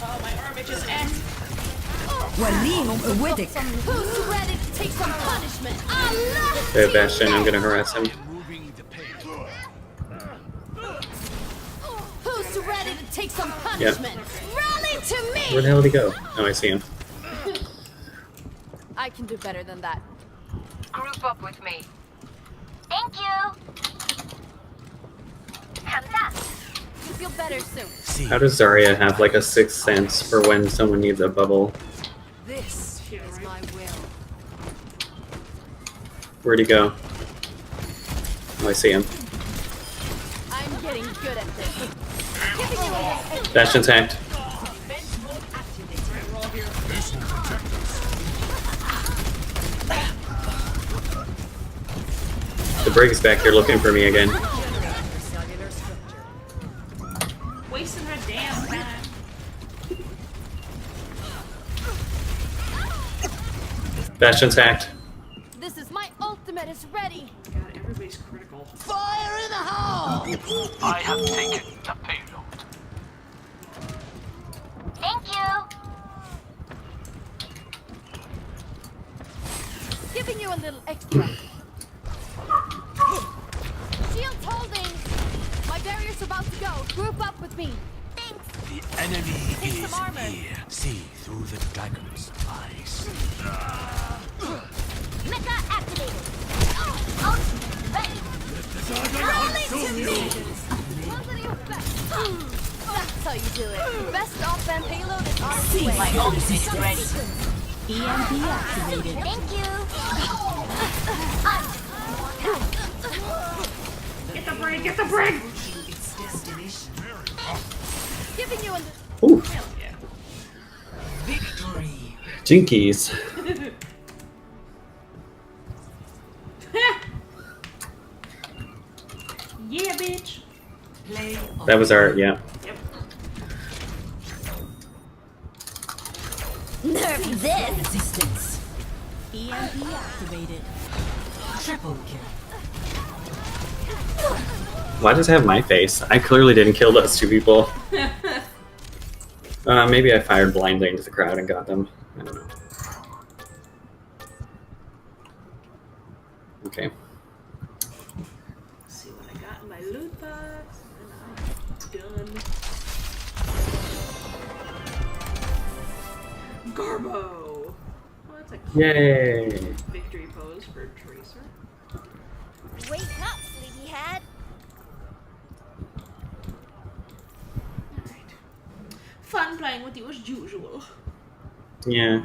Oh, my arm itches. Who's ready to take some punishment? I love They have Bastion, I'm gonna harass him. Who's ready to take some punishment? Rally to me! Where the hell did he go? Oh, I see him. I can do better than that. Group up with me. Thank you. You'll feel better soon. How does Zarya have like a sixth sense for when someone needs a bubble? This is my will. Where'd he go? Oh, I see him. I'm getting good at this. Giving you a Bastion's hacked. The Brig is back here looking for me again. Wasting her damn time. Bastion's hacked. This is my ultimate is ready. God, everybody's critical. Fire in the hole! I have taken the payload. Thank you. Giving you a little extra. Shield's holding. My barrier's about to go. Group up with me. Thanks. The enemy Take is some armor. here. See through the dagger's eyes. Mecha activated. Ready. Rally to me. That's how you do it. Best offense payload is on its way. My ult is ready. EMP activated. Thank you. Get the Brig, get the Brig! Its destination. Giving you a Ooh, Hell yeah. Victory. jinkies. Yeah, bitch. Play of That was our, yeah. Yep. nerf this. resistance. EMP activated. Triple kill. Why does it have my face? I clearly didn't kill those two people. Maybe I fired blindly into the crowd and got them. I don't know. Okay. Let's see what I got in my loot box. And I'm done. Garbo! Oh, that's a cute Yay! victory pose for Tracer. Wake up, sleepyhead. Alright. Fun playing with you as usual. Yeah.